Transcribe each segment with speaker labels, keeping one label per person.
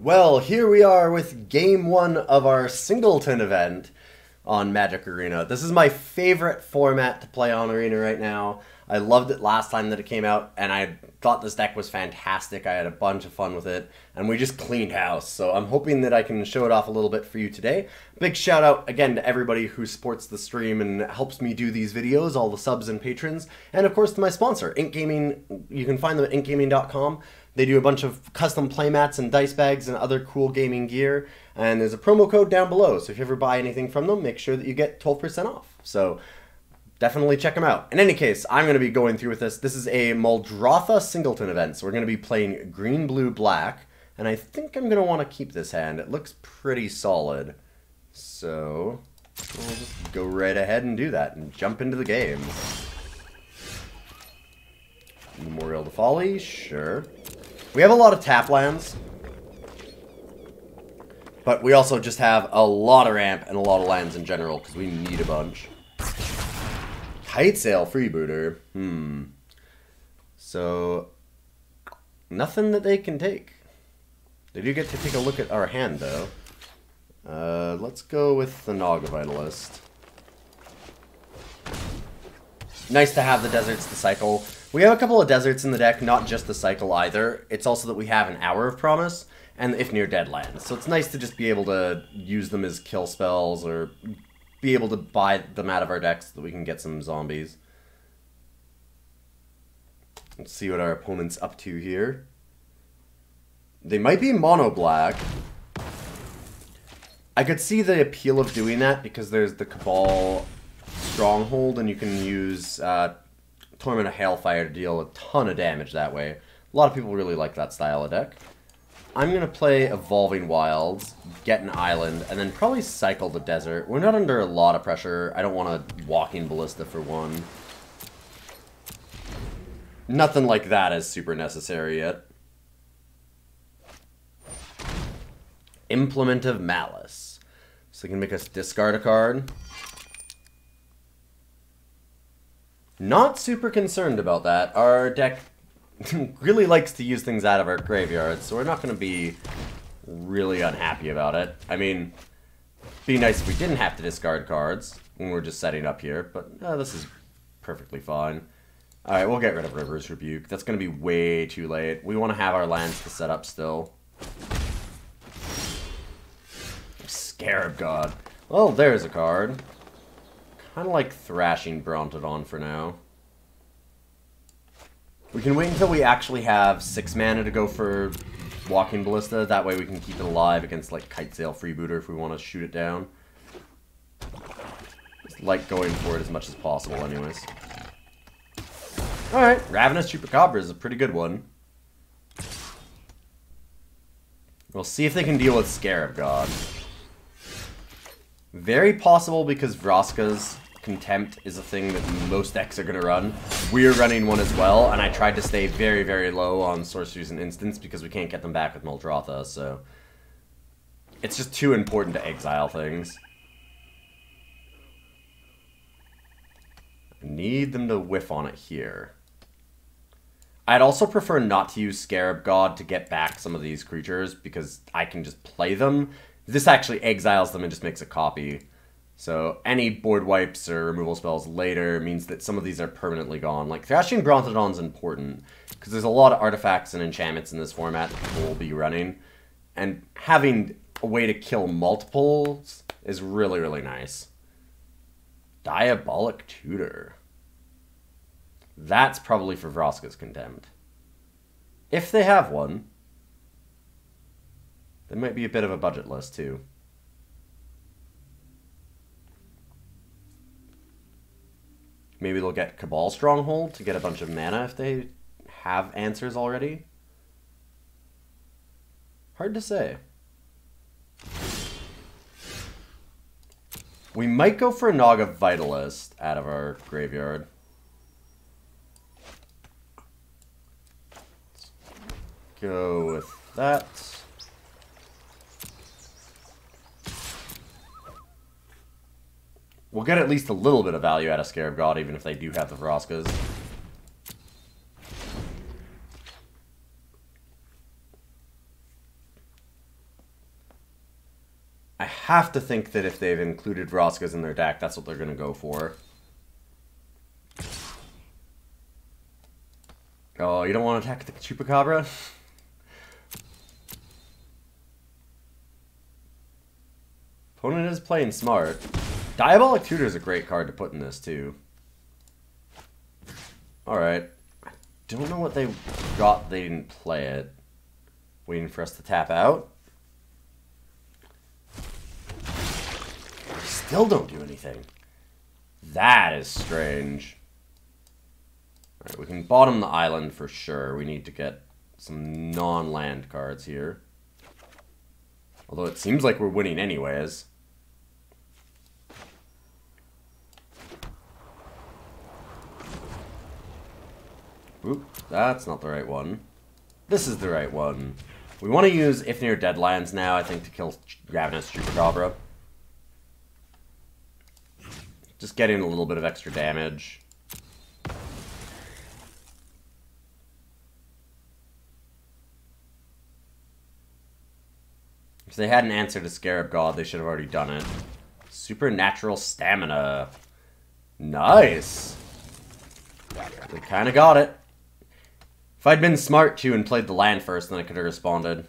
Speaker 1: Well, here we are with Game 1 of our Singleton event on Magic Arena. This is my favorite format to play on Arena right now. I loved it last time that it came out, and I thought this deck was fantastic. I had a bunch of fun with it, and we just cleaned house. So I'm hoping that I can show it off a little bit for you today. Big shout out again to everybody who supports the stream and helps me do these videos, all the subs and patrons, and of course to my sponsor, Ink Gaming. You can find them at inkgaming.com. They do a bunch of custom playmats and dice bags and other cool gaming gear. And there's a promo code down below. So if you ever buy anything from them, make sure that you get 12% off. So definitely check them out. In any case, I'm going to be going through with this. This is a Muldrotha Singleton event. So we're going to be playing green, blue, black. And I think I'm going to want to keep this hand. It looks pretty solid. So we'll just go right ahead and do that and jump into the game. Memorial to Folly, sure. We have a lot of tap lands, but we also just have a lot of ramp and a lot of lands in general because we need a bunch. Kite Sail Freebooter. So, nothing that they can take. They do get to take a look at our hand, though. Let's go with the Naga Vitalist. Nice to have the deserts to cycle. We have a couple of deserts in the deck, not just the cycle either. It's also that we have an Hour of Promise and if near dead lands. So it's nice to just be able to use them as kill spells or be able to buy them out of our decks so that we can get some zombies. Let's see what our opponent's up to here. They might be mono black. I could see the appeal of doing that because there's the Cabal Stronghold and you can use Torment of Hailfire to deal a ton of damage that way. A lot of people really like that style of deck. I'm going to play Evolving Wilds, get an island, and then probably cycle the desert. We're not under a lot of pressure. I don't want to Walking Ballista for one. Nothing like that is super necessary yet. Implement of Malice. So you can make us discard a card. Not super concerned about that. Our deck really likes to use things out of our graveyard, so we're not going to be really unhappy about it. I mean, it'd be nice if we didn't have to discard cards when we're just setting up here, but this is perfectly fine. Alright, we'll get rid of River's Rebuke. That's going to be way too late. We want to have our lands to set up still. Scarab God. Well, there's a card. Kind of like Thrashing Brontodon for now. We can wait until we actually have 6 mana to go for Walking Ballista. That way we can keep it alive against like Kite Sail Freebooter if we want to shoot it down. Just like going for it as much as possible anyways. Alright, Ravenous Chupacabra is a pretty good one. We'll see if they can deal with Scarab God. Very possible because Vraska's Contempt is a thing that most decks are going to run. We're running one as well, and I tried to stay very, very low on Sorceries and Instants because we can't get them back with Muldrotha, so it's just too important to exile things. I need them to whiff on it here. I'd also prefer not to use Scarab God to get back some of these creatures because I can just play them. This actually exiles them and just makes a copy. So any board wipes or removal spells later means that some of these are permanently gone. Like Thrashing Brontodon's important because there's a lot of artifacts and enchantments in this format that people will be running. And having a way to kill multiples is really, really nice. Diabolic Tutor. That's probably for Vraska's Contempt. If they have one. There might be a bit of a budget list, too. Maybe they'll get Cabal Stronghold to get a bunch of mana if they have answers already. Hard to say. We might go for a Naga Vitalist out of our graveyard. Let's go with that. We'll get at least a little bit of value out of Scarab God, even if they do have the Vraskas. have to think that if they've included Vraskas in their deck, that's what they're going to go for. Oh, you don't want to attack the Chupacabra? Opponent is playing smart. Diabolic Tutor is a great card to put in this, too. Alright. I don't know what they got. They didn't play it. Waiting for us to tap out. Still don't do anything. That is strange. Alright, we can bottom the island for sure. We need to get some non-land cards here. Although it seems like we're winning anyways. Oop, that's not the right one. This is the right one. We want to use If Near Deadlands now, I think, to kill Ravenous Chupacabra. Just getting a little bit of extra damage. If they had an answer to Scarab God, they should have already done it. Supernatural Stamina. Nice! They kind of got it. If I'd been smart, too, and played the land first, then I could have responded.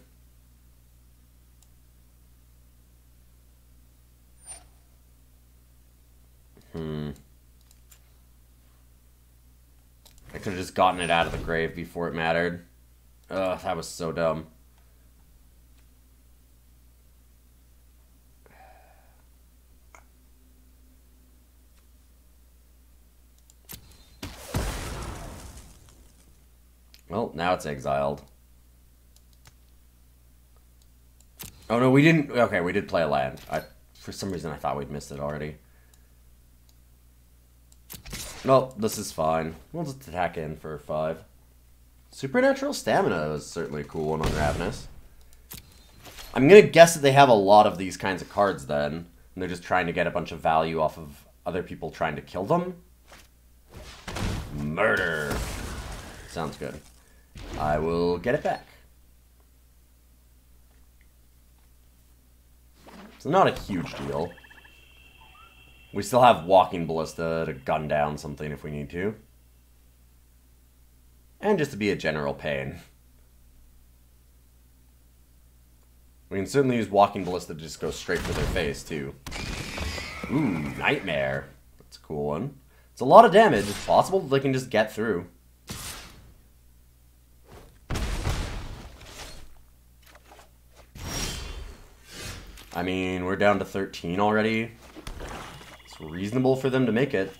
Speaker 1: I could have just gotten it out of the grave before it mattered. Ugh, that was so dumb. Well, now it's exiled. Oh no, we didn't... Okay, we did play a land. For some reason I thought we'd missed it already. No, this is fine. We'll just attack in for 5. Supernatural Stamina is certainly a cool one on Ravenous. I'm gonna guess that they have a lot of these kinds of cards then. And they're just trying to get a bunch of value off of other people trying to kill them. Murder. Sounds good. I will get it back. It's not a huge deal. We still have Walking Ballista to gun down something if we need to. And just to be a general pain. We can certainly use Walking Ballista to just go straight for their face, too. Ooh, Nightmare. That's a cool one. It's a lot of damage. It's possible that they can just get through. I mean, we're down to 13 already. It's reasonable for them to make it.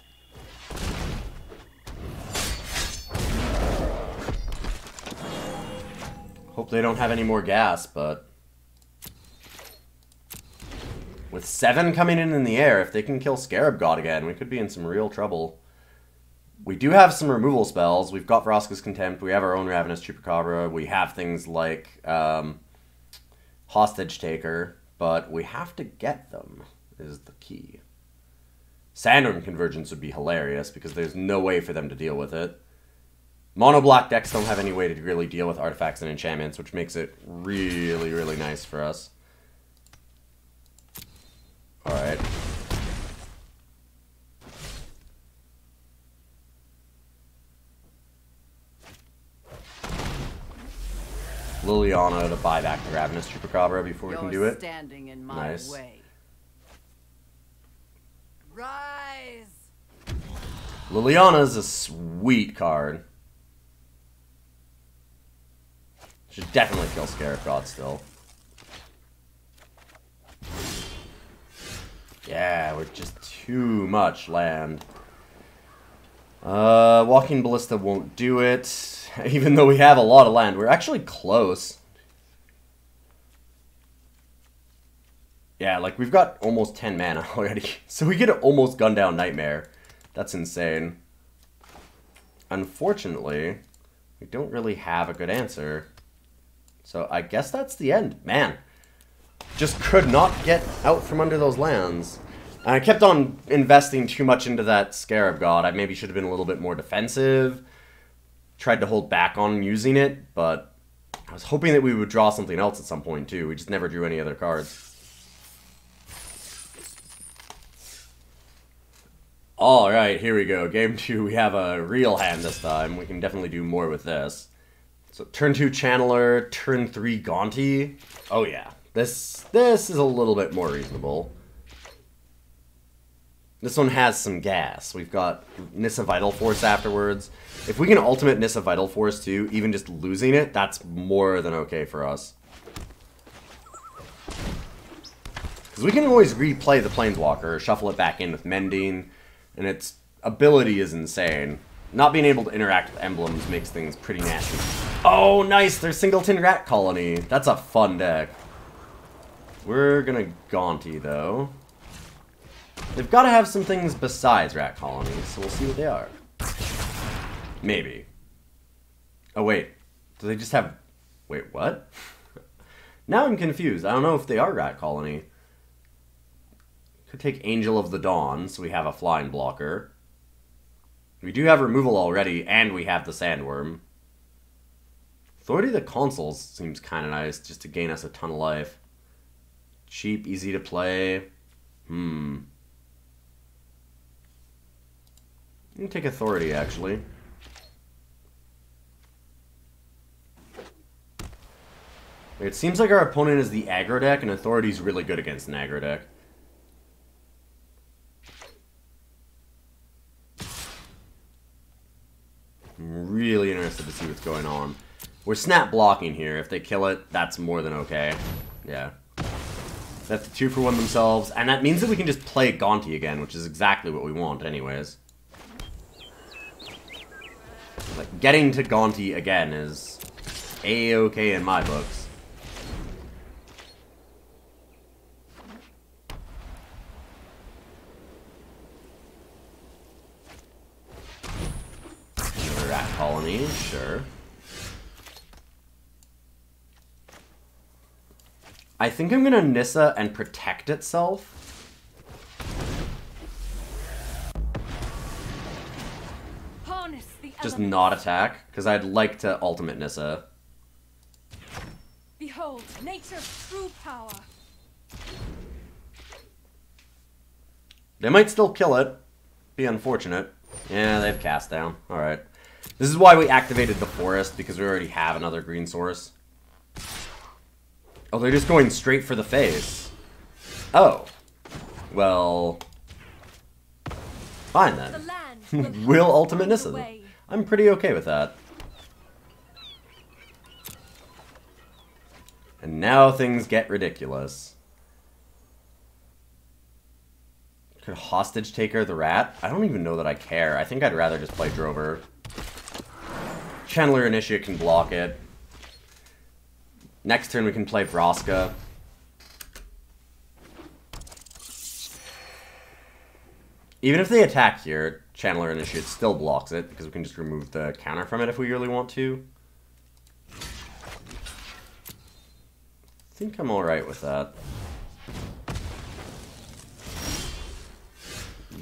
Speaker 1: Hope they don't have any more gas, but... with 7 coming in the air, if they can kill Scarab God again, we could be in some real trouble. We do have some removal spells. We've got Vraska's Contempt. We have our own Ravenous Chupacabra. We have things like Hostage Taker. But we have to get them, is the key. Sandwurm Convergence would be hilarious, because there's no way for them to deal with it. Mono-black decks don't have any way to really deal with artifacts and enchantments, which makes it really, really nice for us. Alright. Liliana to buy back the Ravenous Chupacabra before we can do it.
Speaker 2: Standing in my
Speaker 1: Nice.
Speaker 2: Way. Rise.
Speaker 1: Liliana's a sweet card. Should definitely kill Scarab God still. Yeah, we're just too much land. Walking Ballista won't do it. Even though we have a lot of land. We're actually close. Yeah, like, we've got almost 10 mana already. So we get to almost gun down Nightmare. That's insane. Unfortunately, we don't really have a good answer. So I guess that's the end. Man, just could not get out from under those lands. And I kept on investing too much into that Scarab God. I maybe should have been a little bit more defensive. Tried to hold back on using it, but I was hoping that we would draw something else at some point, too. We just never drew any other cards. Alright, here we go. Game 2, we have a real hand this time. We can definitely do more with this. So turn 2 Channeler, turn 3 Gonti. Oh yeah, this is a little bit more reasonable. This one has some gas. We've got Nissa Vital Force afterwards. If we can ultimate Nissa Vital Force too, even just losing it, that's more than okay for us. Because we can always replay the Planeswalker, shuffle it back in with Mending, and its ability is insane. Not being able to interact with emblems makes things pretty nasty. Oh, nice! There's Singleton Rat Colony. That's a fun deck. We're gonna Gonti, though. They've got to have some things besides Rat Colonies, so we'll see what they are. Maybe. Oh, wait. Do they just have... Wait, what? Now I'm confused. I don't know if they are Rat Colony. Could take Angel of the Dawn, so we have a flying blocker. We do have removal already, and we have the Sandworm. Authority of the Consuls seems kind of nice, just to gain us a ton of life. Cheap, easy to play. You can take Authority, actually. It seems like our opponent is the aggro deck, and Authority's really good against an aggro deck. I'm really interested to see what's going on. We're snap blocking here. If they kill it, that's more than okay. Yeah. That's the 2-for-1 themselves, and that means that we can just play Gonti again, which is exactly what we want anyways. Like, getting to Gonti again is A-okay in my books. Another Rat Colony, sure. I think I'm gonna Nissa and protect itself.
Speaker 2: Harness the
Speaker 1: Just
Speaker 2: elements.
Speaker 1: not attack, because I'd like to ultimate Nissa.
Speaker 2: Behold, nature's true power.
Speaker 1: They might still kill it. Be unfortunate. Yeah, they've cast down. Alright. This is why we activated the forest, because we already have another green source. Oh, they're just going straight for the face. Oh. Well... Fine
Speaker 2: The
Speaker 1: then.
Speaker 2: land
Speaker 1: We'll
Speaker 2: pass
Speaker 1: ultimate
Speaker 2: on
Speaker 1: Nissa.
Speaker 2: the way.
Speaker 1: I'm pretty okay with that. And now things get ridiculous. Could Hostage Taker the Rat? I don't even know that I care. I think I'd rather just play Drover. Channeler Initiate can block it. Next turn we can play Vraska. Even if they attack here, Channeler Initiate still blocks it, because we can just remove the counter from it if we really want to. I think I'm alright with that.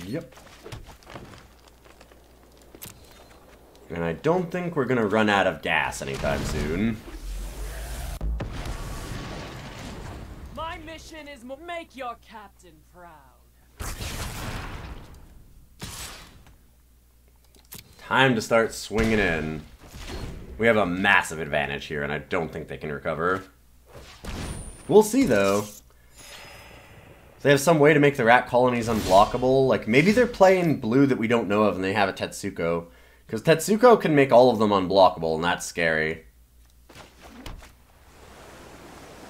Speaker 1: Yep. And I don't think we're gonna run out of gas anytime soon.
Speaker 3: My mission is make your captain proud.
Speaker 1: Time to start swinging in. We have a massive advantage here, and I don't think they can recover. We'll see, though. If they have some way to make the rat colonies unblockable, like, maybe they're playing blue that we don't know of and they have a Tetsuko. Because Tetsuko can make all of them unblockable, and that's scary.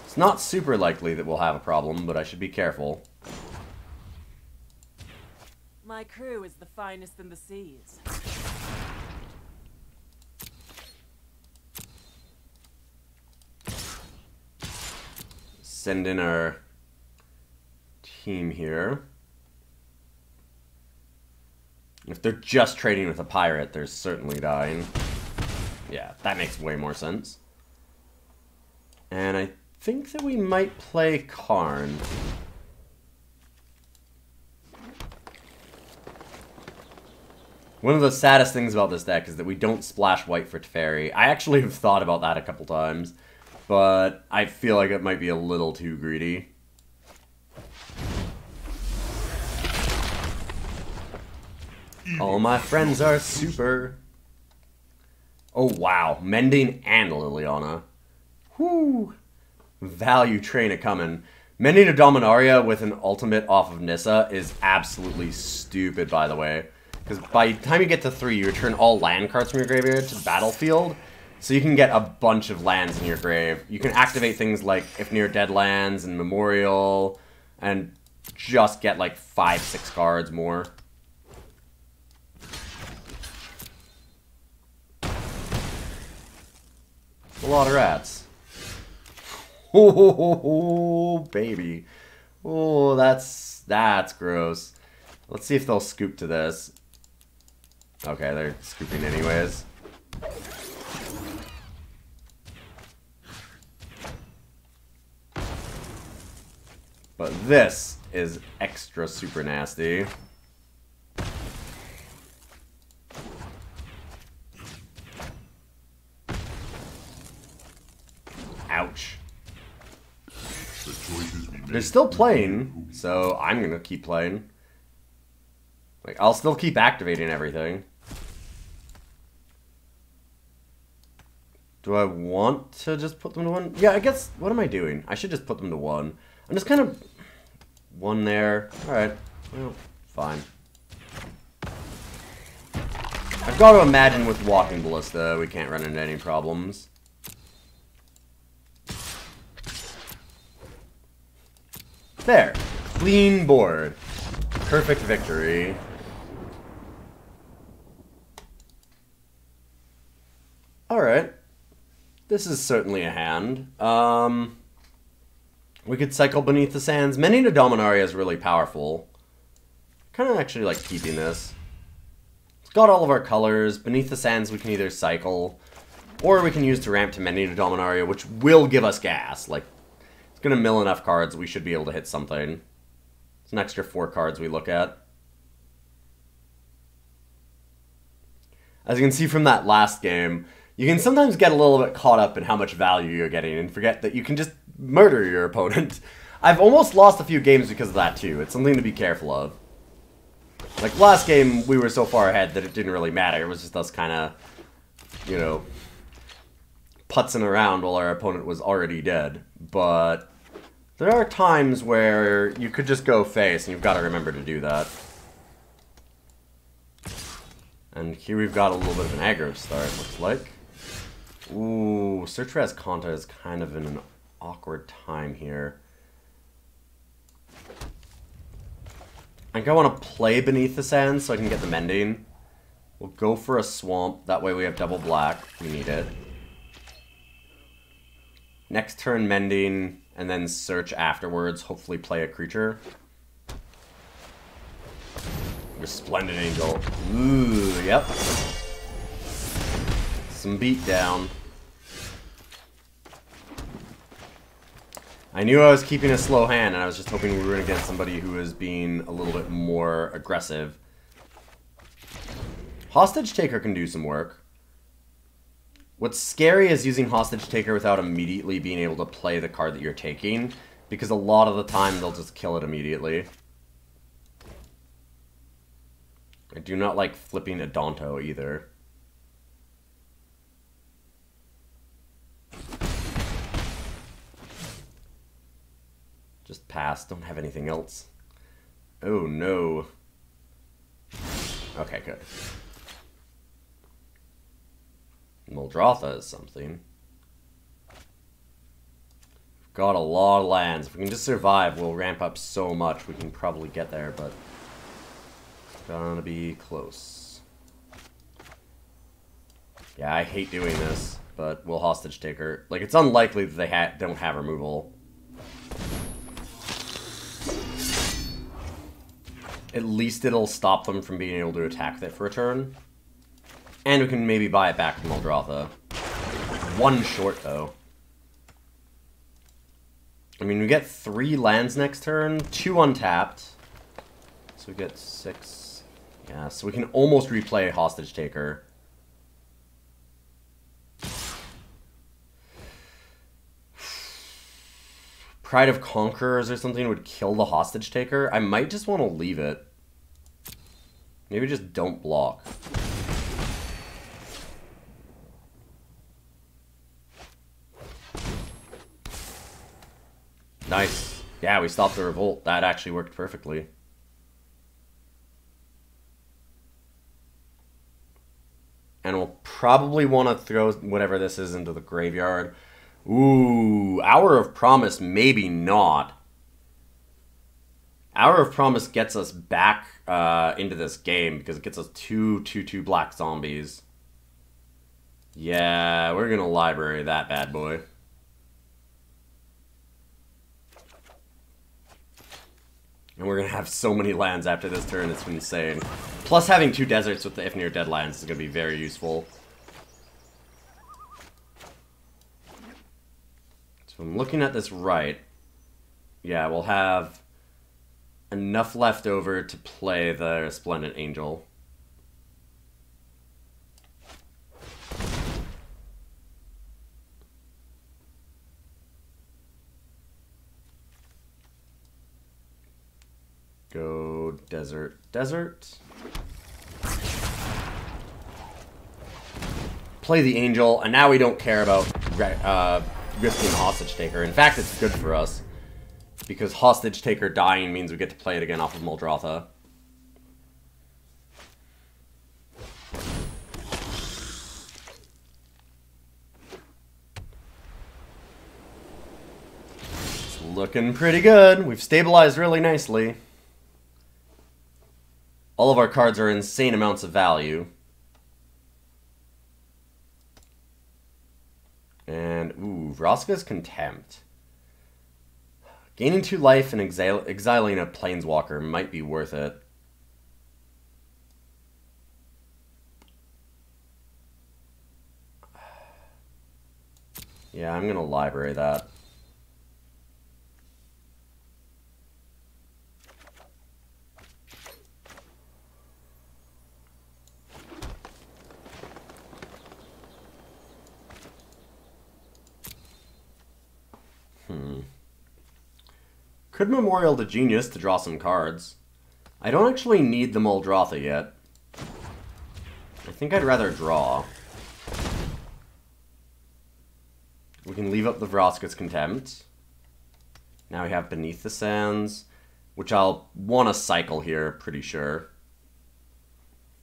Speaker 1: It's not super likely that we'll have a problem, but I should be careful.
Speaker 3: My crew is the finest in the seas.
Speaker 1: Send in our team here. If they're just trading with a pirate, they're certainly dying. Yeah, that makes way more sense. And I think that we might play Karn. One of the saddest things about this deck is that we don't splash white for Teferi. I actually have thought about that a couple times, but I feel like it might be a little too greedy. All my friends are super. Oh, wow. Mending and Liliana. Whoo. Value train a-coming. Mending of Dominaria with an ultimate off of Nissa is absolutely stupid, by the way. Because by the time you get to 3, you return all land cards from your graveyard to the battlefield. So you can get a bunch of lands in your grave. You can activate things like If Near Dead Lands and Memorial. And just get like 5-6 cards more. A lot of rats. Oh, baby. Oh, that's gross. Let's see if they'll scoop to this. Okay, they're scooping anyways. But this is extra super nasty. Ouch. They're still playing, so I'm gonna keep playing. Like, I'll still keep activating everything. Do I want to just put them to 1? Yeah, I guess, what am I doing? I should just put them to 1. I'm just kind of... 1 there. Alright. Well, fine. I've got to imagine with Walking Ballista, we can't run into any problems. There. Clean board. Perfect victory. Alright. This is certainly a hand. We could cycle Beneath the Sands. Mending of Dominaria is really powerful. Kind of actually like keeping this. It's got all of our colors. Beneath the Sands we can either cycle, or we can use to ramp to Mending of Dominaria, which will give us gas. Like, it's going to mill enough cards, we should be able to hit something. It's an extra 4 cards we look at. As you can see from that last game, you can sometimes get a little bit caught up in how much value you're getting and forget that you can just murder your opponent. I've almost lost a few games because of that too. It's something to be careful of. Like last game, we were so far ahead that it didn't really matter. It was just us kind of, you know, putzing around while our opponent was already dead. But there are times where you could just go face, and you've got to remember to do that. And here we've got a little bit of an aggro start, looks like. Ooh, Search for Azcanta is kind of in an awkward time here. I think I want to play Beneath the Sands so I can get the Mending. We'll go for a Swamp, that way we have double black if we need it. Next turn Mending, and then search afterwards, hopefully play a creature. Resplendent Angel. Ooh, yep. Some beatdown. I knew I was keeping a slow hand, and I was just hoping we were going to get somebody who was being a little bit more aggressive. Hostage Taker can do some work. What's scary is using Hostage Taker without immediately being able to play the card that you're taking, because a lot of the time they'll just kill it immediately. I do not like flipping Adonto either. Just pass, don't have anything else. Oh no. Okay, good. Muldrotha is something. We've got a lot of lands. If we can just survive, we'll ramp up so much we can probably get there, but it's gonna be close. Yeah, I hate doing this, but we'll Hostage Taker. Like, it's unlikely that they don't have removal. At least it'll stop them from being able to attack that for a turn. And we can maybe buy it back from Muldrotha. 1 short, though. I mean, we get 3 lands next turn, 2 untapped. So we get 6. Yeah, so we can almost replay Hostage Taker. Pride of Conquerors or something would kill the Hostage Taker. I might just want to leave it. Maybe just don't block. Nice. Yeah, we stopped the revolt. That actually worked perfectly. And we'll probably want to throw whatever this is into the graveyard. Ooh, Hour of Promise, maybe not. Hour of Promise gets us back into this game because it gets us two black zombies. Yeah, we're going to library that bad boy. And we're going to have so many lands after this turn, it's insane. Plus having 2 deserts with the If Near Dead lands is going to be very useful. So I'm looking at this right. Yeah, we'll have enough left over to play the Resplendent Angel. Go desert, desert. Play the Angel, and now we don't care about risking Hostage Taker. In fact, it's good for us, because Hostage Taker dying means we get to play it again off of Muldrotha. It's looking pretty good. We've stabilized really nicely. All of our cards are insane amounts of value. And, ooh, Vraska's Contempt. Gaining 2 life and exiling a Planeswalker might be worth it. Yeah, I'm going to library that. Could Memorial to Genius to draw some cards. I don't actually need the Muldrotha yet. I think I'd rather draw. We can leave up the Vraska's Contempt. Now we have Beneath the Sands, which I'll want to cycle here, pretty sure.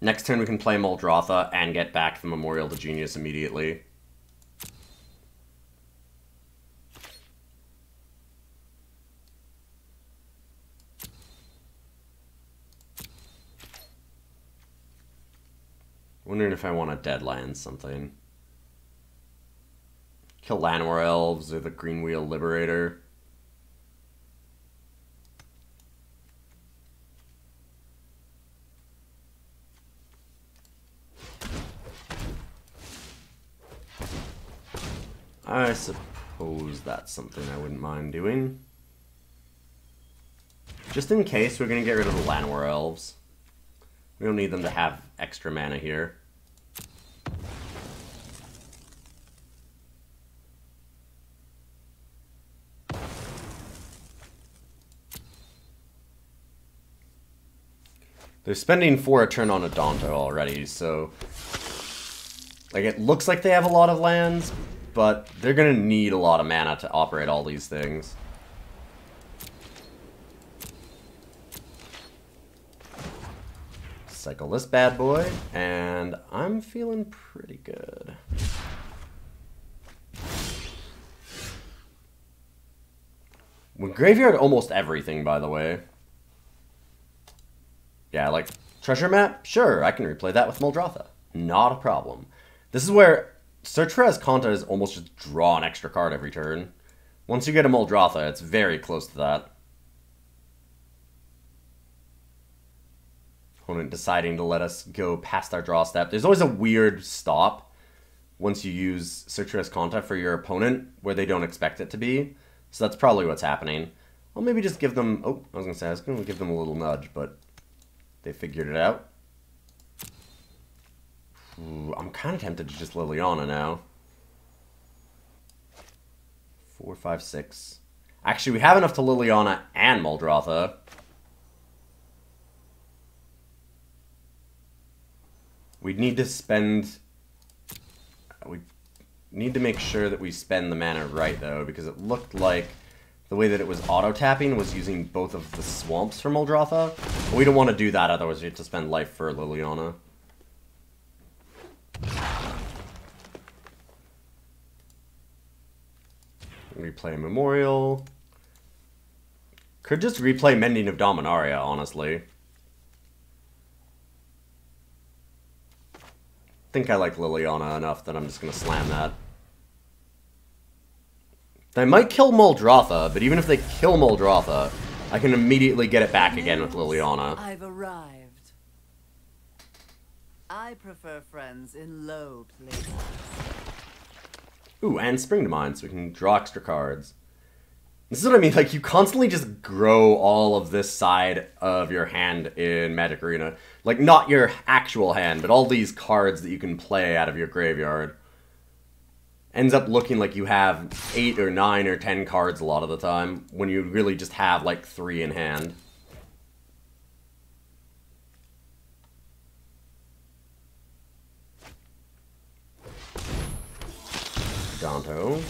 Speaker 1: Next turn we can play Muldrotha and get back the Memorial to Genius immediately. Wondering if I want to deadland something. Kill Llanowar Elves or the Green Wheel Liberator. I suppose that's something I wouldn't mind doing. Just in case, we're going to get rid of the Llanowar Elves. We don't need them to have extra mana here. They're spending 4 a turn on a Adonto already, so... like, it looks like they have a lot of lands, but they're gonna need a lot of mana to operate all these things. Cycle this bad boy, and I'm feeling pretty good. We graveyard almost everything, by the way. Yeah, like, treasure map? Sure, I can replay that with Muldrotha. Not a problem. This is where Search for Azcanta is almost just draw an extra card every turn. Once you get a Muldrotha, it's very close to that. Opponent deciding to let us go past our draw step. There's always a weird stop once you use Search for Azcanta for your opponent where they don't expect it to be. So that's probably what's happening. I'll maybe just give them... oh, I was going to give them a little nudge, but they figured it out. Ooh, I'm kind of tempted to just Liliana now. 4, 5, 6. Actually, we have enough to Liliana and Muldrotha. We need to spend... We need to make sure that we spend the mana right, though, because it looked like the way that it was auto-tapping was using both of the swamps for Muldrotha. But we don't want to do that, otherwise we have to spend life for Liliana. Replay Memorial. Could just replay Mending of Dominaria, honestly. I think I like Liliana enough that I'm just going to slam that. They might kill Muldrotha, but even if they kill Muldrotha, I can immediately get it back again with Liliana.
Speaker 3: I've arrived. I prefer friends in low places.
Speaker 1: Ooh, and Spring to Mind, so we can draw extra cards. This is what I mean, like, you constantly just grow all of this side of your hand in Magic Arena. Like, not your actual hand, but all these cards that you can play out of your graveyard. Ends up looking like you have 8 or 9 or 10 cards a lot of the time, when you really just have, like, 3 in hand. Danto.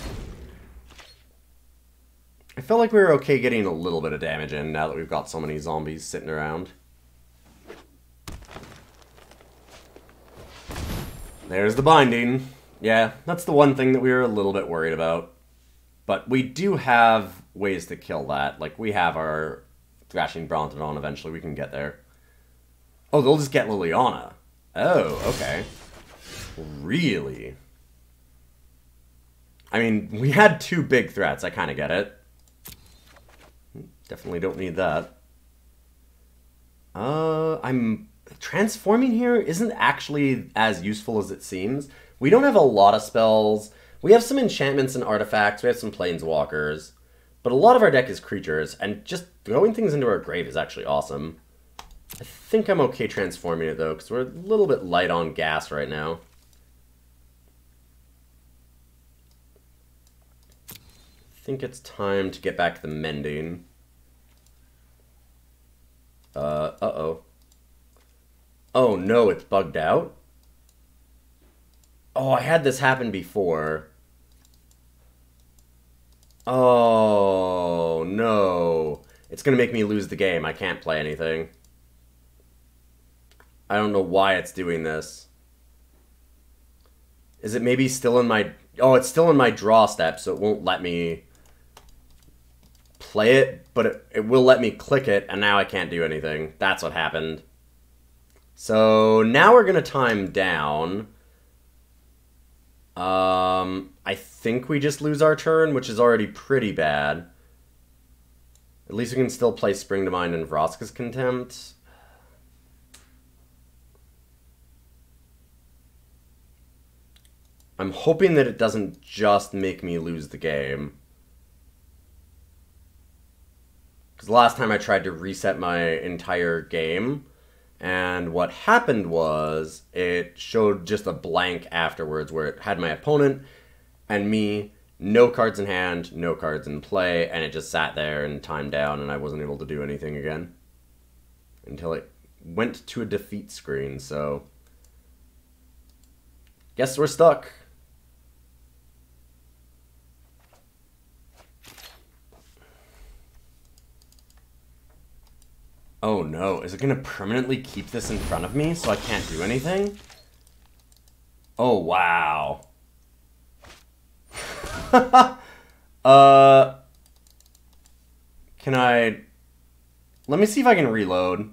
Speaker 1: I felt like we were okay getting a little bit of damage in now that we've got so many zombies sitting around. There's the binding. Yeah, that's the one thing that we were a little bit worried about. But we do have ways to kill that. Like, we have our Thrashing Brontodon eventually. We can get there. Oh, they'll just get Liliana. Oh, okay. Really? I mean, we had 2 big threats. I kind of get it. Definitely don't need that. I'm... Transforming here isn't actually as useful as it seems. We don't have a lot of spells. We have some enchantments and artifacts. We have some planeswalkers. But a lot of our deck is creatures, and just throwing things into our grave is actually awesome. I think I'm okay transforming it, though, because we're a little bit light on gas right now. I think it's time to get back to the mending. Uh-oh. Oh no, it's bugged out? Oh, I had this happen before. Oh, no. It's gonna make me lose the game. I can't play anything. I don't know why it's doing this. Is it maybe still in my... Oh, it's still in my draw step, so it won't let me play it, but it will let me click it, and now I can't do anything. That's what happened. So now we're going to time down. I think we just lose our turn, which is already pretty bad. At least we can still play Spring to Mind and Vraska's Contempt. I'm hoping that it doesn't just make me lose the game. Because the last time I tried to reset my entire game, and what happened was it showed just a blank afterwards where it had my opponent and me, no cards in hand, no cards in play, and it just sat there and timed down, and I wasn't able to do anything again until it went to a defeat screen, so guess we're stuck. Oh no, is it going to permanently keep this in front of me so I can't do anything? Oh wow. Can I... Let me see if I can reload.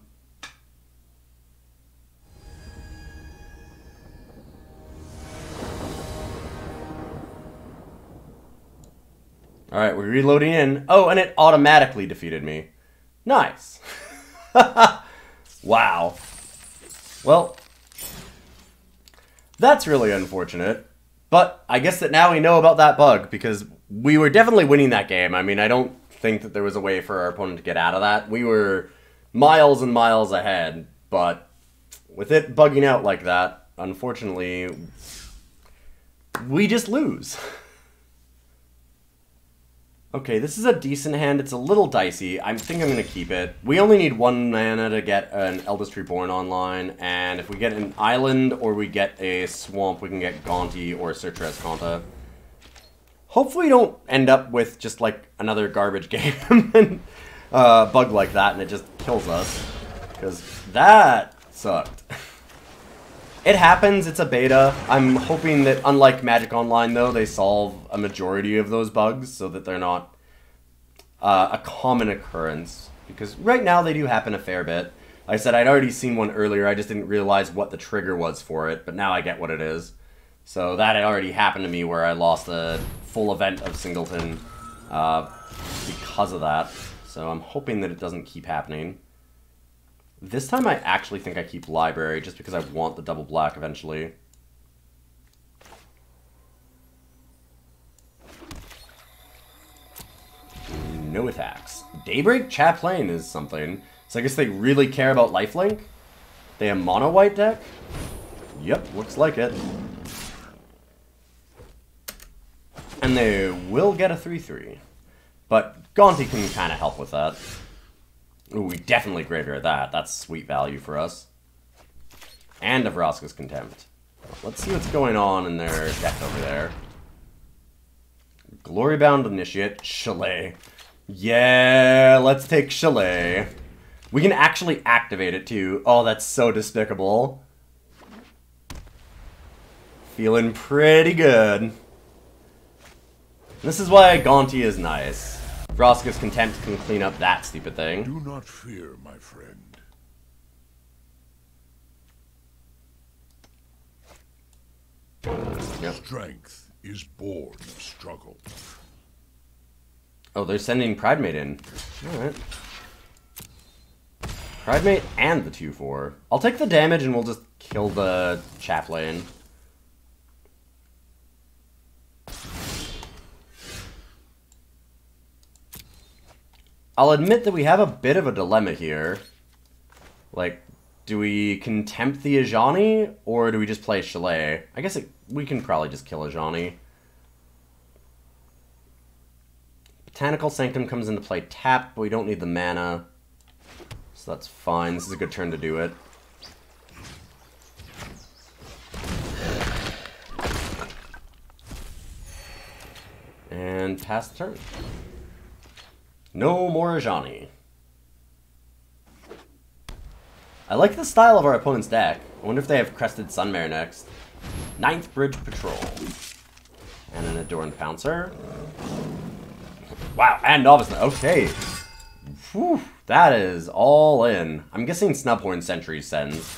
Speaker 1: Alright, we're reloading in. Oh, and it automatically defeated me. Nice. Wow. Well, that's really unfortunate. But I guess that now we know about that bug, because we were definitely winning that game. I mean, I don't think that there was a way for our opponent to get out of that. We were miles and miles ahead, but with it bugging out like that, unfortunately, we just lose. Okay, this is a decent hand. It's a little dicey. I think I'm going to keep it. We only need 1 mana to get an Eldest Reborn online, and if we get an island or we get a swamp, we can get Gonti or Surtra Azcanta. Hopefully we don't end up with just, like, another garbage game and bug like that, and it just kills us. Because that sucked. It happens, it's a beta. I'm hoping that, unlike Magic Online, though, they solve a majority of those bugs so that they're not a common occurrence. Because right now they do happen a fair bit. Like I said, I'd already seen one earlier, I just didn't realize what the trigger was for it, but now I get what it is. So that had already happened to me where I lost a full event of Singleton because of that. So I'm hoping that it doesn't keep happening. This time I actually think I keep Library, just because I want the double black eventually. No attacks. Daybreak Chaplain is something. So I guess they really care about lifelink? They have mono white deck? Yep, looks like it. And they will get a 3/3. But Gonti can kind of help with that. Ooh, we definitely graveyard that. That's sweet value for us. And a Vraska's Contempt. Let's see what's going on in their deck over there. Glorybound Initiate. Chalet. Yeah, let's take Chalet. We can actually activate it too. Oh, that's so despicable. Feeling pretty good. This is why Gonti is nice. Vraska's Contempt can clean up that stupid thing.
Speaker 4: Do not fear, my friend.
Speaker 1: Yep.
Speaker 4: Strength is born of struggle.
Speaker 1: Oh, they're sending Pridemate in. Alright. Pridemate and the 2/4. I'll take the damage and we'll just kill the Chaplain. I'll admit that we have a bit of a dilemma here. Like, do we Contempt the Ajani, or do we just play Chalet? I guess we can probably just kill Ajani. Botanical Sanctum comes into play tapped, but we don't need the mana. So that's fine. This is a good turn to do it. And pass the turn. No more Ajani. I like the style of our opponent's deck. I wonder if they have Crested Sunmare next. 9th Bridge Patrol. And an Adorned Pouncer. Wow, and Novice. Okay. Whew, that is all in. I'm guessing Snubhorn Sentry sends.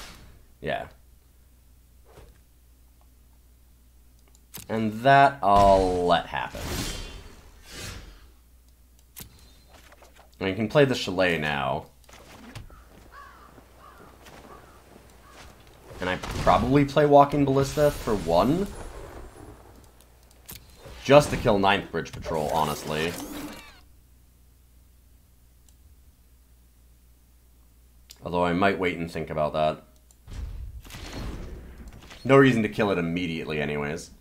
Speaker 1: Yeah. And that I'll let happen. And you can play the Chalet now. And I probably play Walking Ballista for 1. Just to kill 9th Bridge Patrol, honestly. Although I might wait and think about that. No reason to kill it immediately anyways.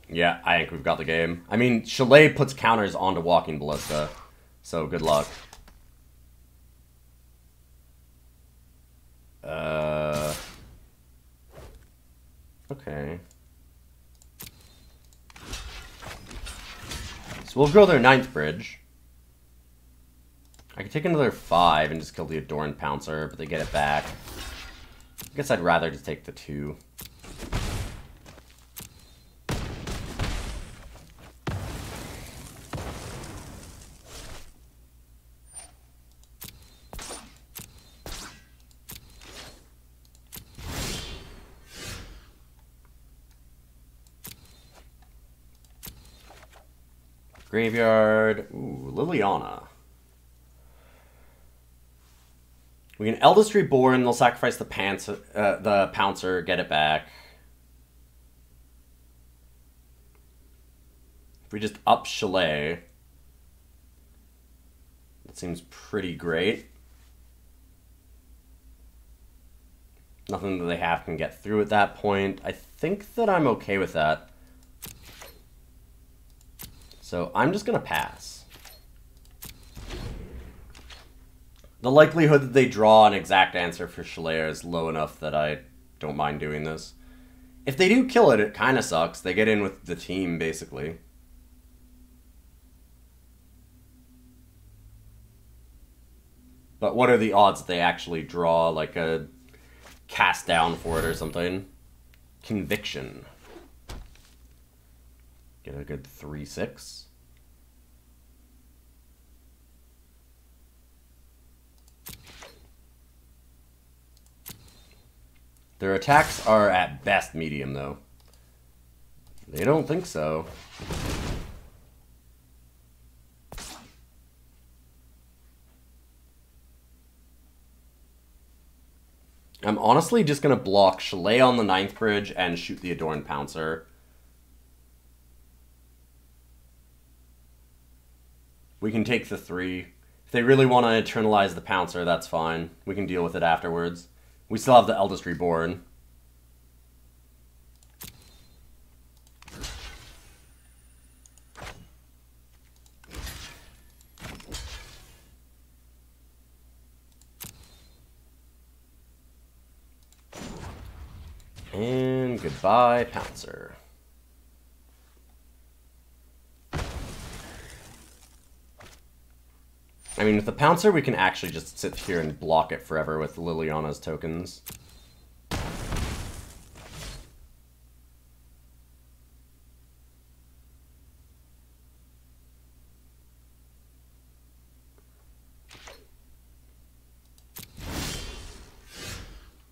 Speaker 1: Yeah, I think we've got the game. I mean, Chalet puts counters onto Walking Ballista, so good luck. Okay. So we'll grow their 9th bridge. I could take another 5 and just kill the Adorned Pouncer, but they get it back. I guess I'd rather just take the 2. Graveyard. Ooh, Liliana. We can Eldest Reborn, they'll sacrifice the Pouncer, get it back. If we just up Chalet, that seems pretty great. Nothing that they have can get through at that point. I think that I'm okay with that. So I'm just going to pass. The likelihood that they draw an exact answer for Shalea is low enough that I don't mind doing this. If they do kill it, it kind of sucks. They get in with the team, basically. But what are the odds that they actually draw, like, a cast down for it or something? Conviction. Get a good 3/6. Their attacks are at best medium, though. They don't think so. I'm honestly just going to block Shalea on the 9th bridge and shoot the Adorned Pouncer. We can take the 3. If they really want to eternalize the Pouncer, that's fine. We can deal with it afterwards. We still have the Eldest Reborn. And goodbye, Pouncer. I mean, with the Pouncer, we can actually just sit here and block it forever with Liliana's tokens.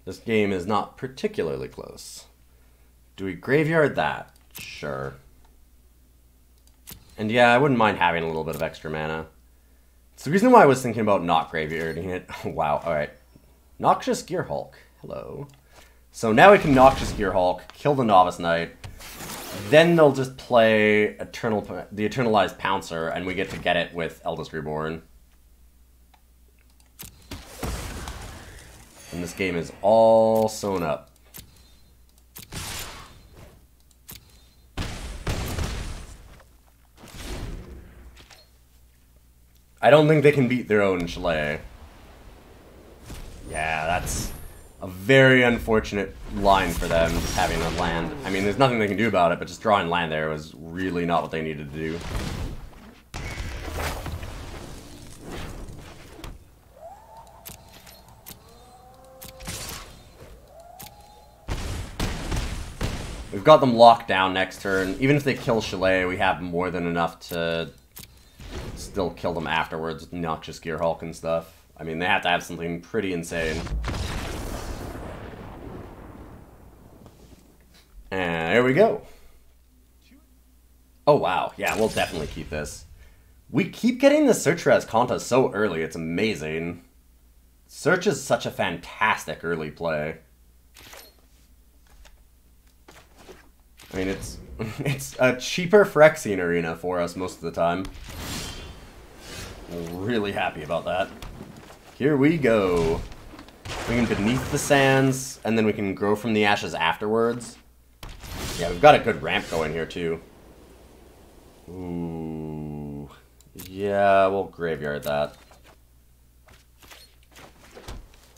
Speaker 1: This game is not particularly close. Do we graveyard that? Sure. And yeah, I wouldn't mind having a little bit of extra mana. It's the reason why I was thinking about not graveyarding it. Wow, alright. Noxious Gearhulk. Hello. So now we can Noxious Gearhulk, kill the Novice Knight. Then they'll just play the Eternalized Pouncer, and we get to get it with Eldest Reborn. And this game is all sewn up. I don't think they can beat their own Shalea. Yeah, that's a very unfortunate line for them, just having a land. I mean, there's nothing they can do about it, but just drawing land there was really not what they needed to do. We've got them locked down next turn. Even if they kill Shalea, we have more than enough to still kill them afterwards with Noxious Gearhulk and stuff. I mean, they have to have something pretty insane. And there we go. Oh, wow. Yeah, we'll definitely keep this. We keep getting the Search for Azcanta so early. It's amazing. Search is such a fantastic early play. I mean, it's a cheaper Phyrexian arena for us most of the time. We're really happy about that. Here we go. We can Beneath the Sands, and then we can grow from the ashes afterwards. Yeah, we've got a good ramp going here, too. Ooh. Yeah, we'll graveyard that.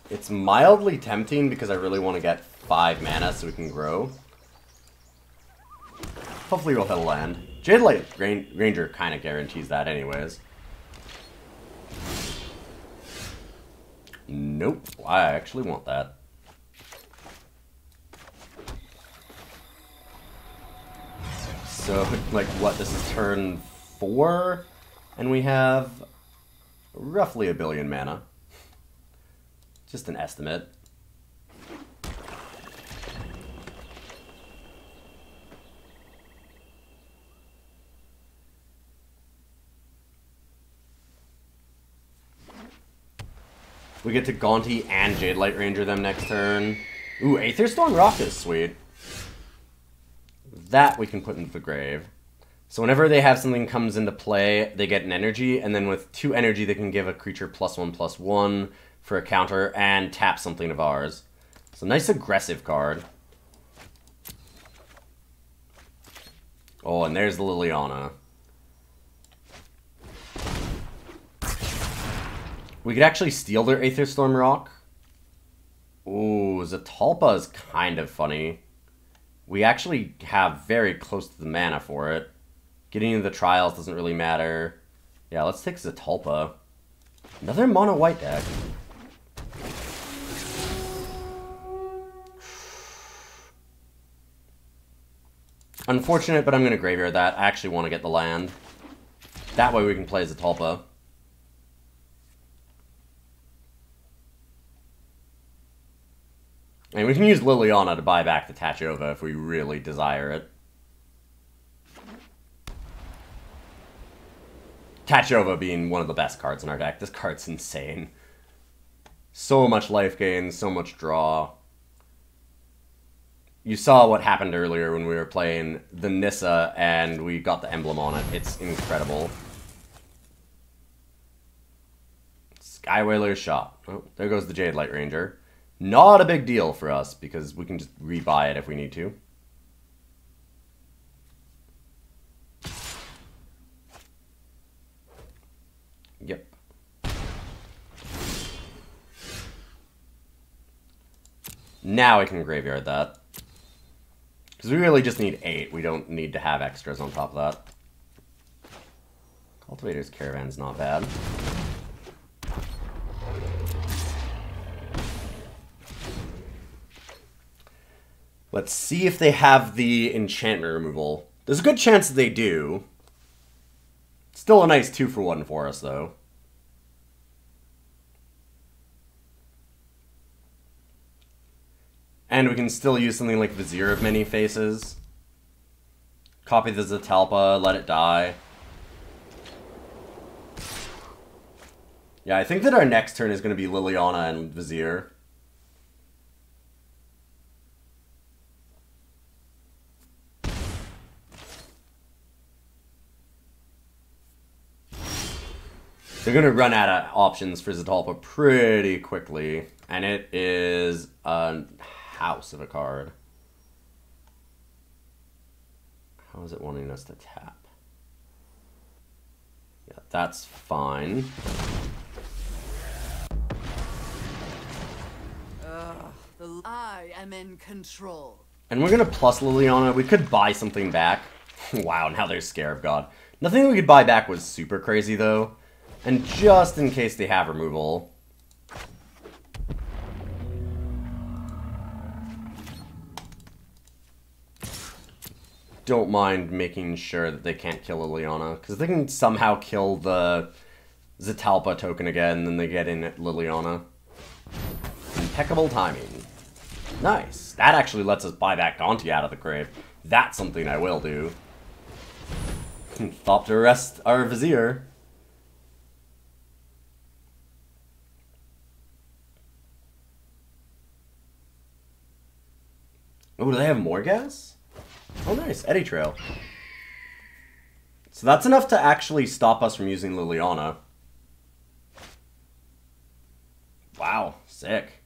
Speaker 1: It's mildly tempting because I really want to get 5 mana so we can grow. Hopefully we'll hit a land. Jadelight Ranger kind of guarantees that anyways. Nope. I actually want that. So, like, what? This is turn 4? And we have roughly 1 billion mana. Just an estimate. We get to Gonti and Jadelight Ranger them next turn. Ooh, Aetherstone Rock is sweet. That we can put into the grave. So whenever they have something comes into play, they get an energy, and then with 2 energy they can give a creature +1/+1 for a counter, and tap something of ours. So nice aggressive card. Oh, and there's the Liliana. We could actually steal their Aether Storm Rock. Ooh, Zetalpa is kind of funny. We actually have very close to the mana for it. Getting into the trials doesn't really matter. Yeah, let's take Zetalpa. Another mono white deck. Unfortunate, but I'm going to graveyard that. I actually want to get the land. That way we can play Zetalpa. And we can use Liliana to buy back the Tachova if we really desire it. Tachova being one of the best cards in our deck. This card's insane. So much life gain, so much draw. You saw what happened earlier when we were playing the Nissa and we got the emblem on it. It's incredible. Skywhaler's Shot. Oh, there goes the Jadelight Ranger. Not a big deal for us because we can just rebuy it if we need to. Yep. Now I can graveyard that. Because we really just need 8. We don't need to have extras on top of that. Cultivator's Caravan's not bad. Let's see if they have the enchantment removal. There's a good chance that they do. Still a nice 2-for-1 for us, though. And we can still use something like Vizier of Many Faces. Copy the Zetalpa, let it die. Yeah, I think that our next turn is going to be Liliana and Vizier. They're going to run out of options for Zetalpa pretty quickly. And it is a house of a card. How is it wanting us to tap? Yeah, that's fine.
Speaker 3: I am in control.
Speaker 1: And we're going to plus Liliana. We could buy something back. Wow, now there's Scarab God. Nothing we could buy back was super crazy, though. And just in case they have removal. Don't mind making sure that they can't kill Liliana. Because if they can somehow kill the Zetalpa token again, then they get in at Liliana. Impeccable timing. Nice. That actually lets us buy back Gonti out of the grave. That's something I will do. Thought to arrest our Vizier. Oh, do they have more gas? Oh, nice. Eddy Trail. So that's enough to actually stop us from using Liliana. Wow. Sick.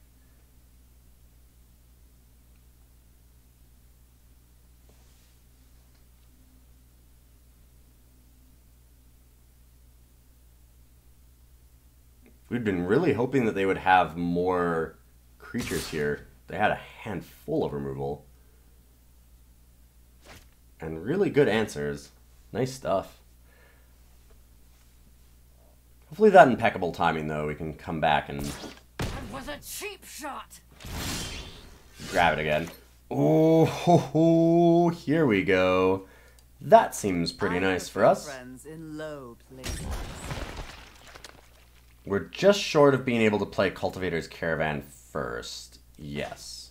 Speaker 1: We'd been really hoping that they would have more creatures here. They had a handful of removal. And really good answers. Nice stuff. Hopefully that impeccable timing, though, we can come back and...
Speaker 2: That was a cheap shot!
Speaker 1: Grab it again. Oh, ho, ho, here we go. That seems pretty nice for us.
Speaker 3: Friends in low places.
Speaker 1: We're just short of being able to play Cultivator's Caravan first. Yes.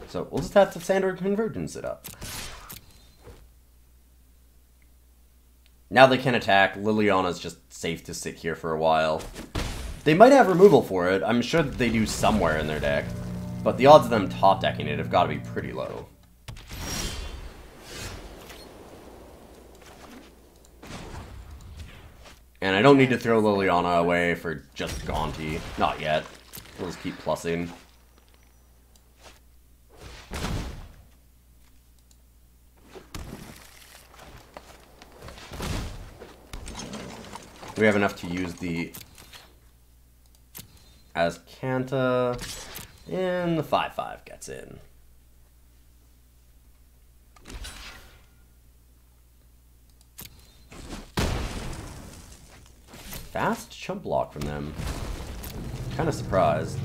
Speaker 1: So we'll just have to Sandwurm Convergence it up. Now they can attack. Liliana's just safe to sit here for a while. They might have removal for it. I'm sure that they do somewhere in their deck. But the odds of them top decking it have got to be pretty low. And I don't need to throw Liliana away for just Gonti. Not yet. We'll just keep plussing. We have enough to use the Azcanta, and the 5/5 gets in. Fast chump block from them. Kind of surprised.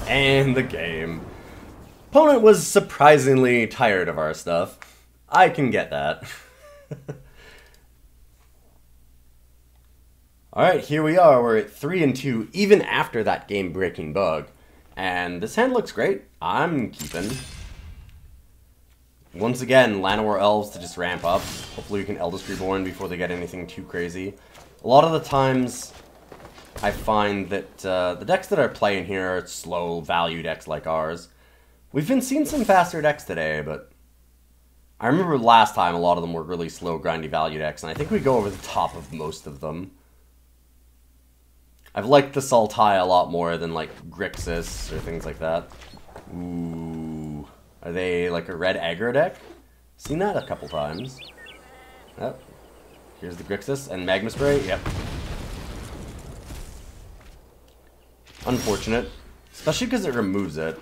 Speaker 1: And the game. Opponent was surprisingly tired of our stuff. I can get that. Alright, here we are. We're at 3-2, even after that game-breaking bug. And this hand looks great. I'm keeping. Once again, Llanowar Elves to just ramp up. Hopefully we can Eldest Reborn before they get anything too crazy. A lot of the times, I find that the decks that are playing here are slow value decks like ours. We've been seeing some faster decks today, but I remember last time a lot of them were really slow, grindy value decks, and I think we go over the top of most of them. I've liked the Sultai a lot more than, like, Grixis or things like that. Ooh. Are they, like, a red aggro deck? Seen that a couple times. Yep. Here's the Grixis and Magma Spray. Yep. Unfortunate. Especially because it removes it.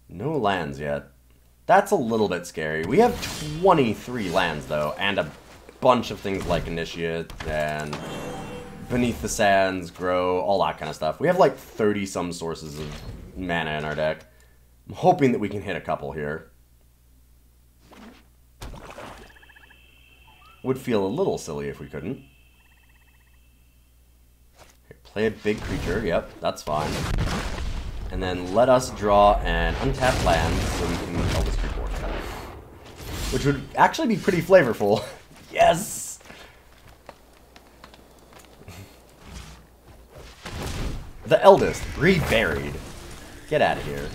Speaker 1: No lands yet. That's a little bit scary. We have 23 lands, though, and a bunch of things like Initiate and Beneath the Sands, Grow, all that kind of stuff. We have like 30-some sources of mana in our deck. I'm hoping that we can hit a couple here. Would feel a little silly if we couldn't. Okay, play a big creature, yep, that's fine. And then let us draw an untapped land so we can Eldest Reborn. Which would actually be pretty flavorful. Yes! The Eldest, reburied. Get out of here.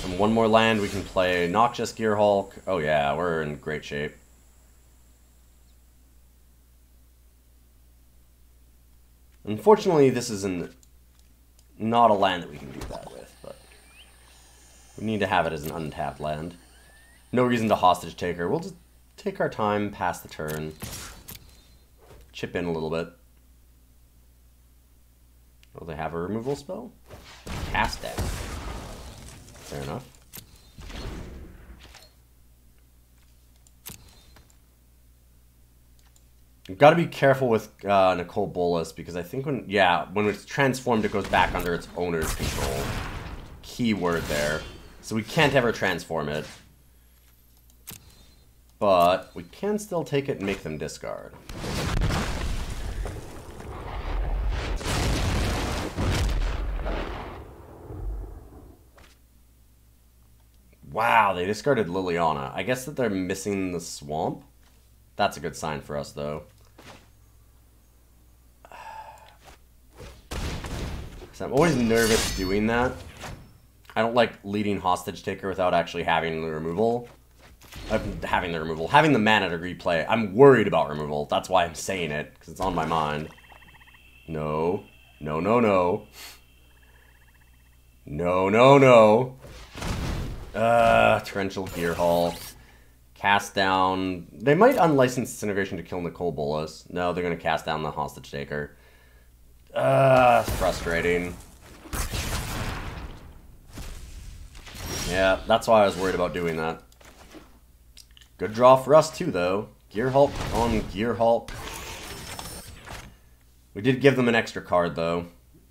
Speaker 1: And one more land, we can play Noxious Gearhulk. Oh yeah, we're in great shape. Unfortunately, this isn't not a land that we can do that with, but we need to have it as an untapped land. No reason to hostage take her. We'll just take our time, pass the turn, chip in a little bit. Will they have a removal spell? Cast deck. Fair enough. You've got to be careful with Nicol Bolas, because I think when it's transformed, it goes back under its owner's control. Keyword there. So we can't ever transform it. But we can still take it and make them discard. Wow, they discarded Liliana. I guess that they're missing the swamp. That's a good sign for us, though. So I'm always nervous doing that. I don't like leading hostage taker without actually having the removal. Having the mana to replay. I'm worried about removal. That's why I'm saying it, because it's on my mind. No. No, no, no. No, no, no. Torrential Gearhulk. Cast down. They might unlicense Disintegration to kill Nicol Bolas. No, they're going to cast down the hostage taker. Frustrating. Yeah, that's why I was worried about doing that. Good draw for us too, though. Gearhulk on Gearhulk. We did give them an extra card, though.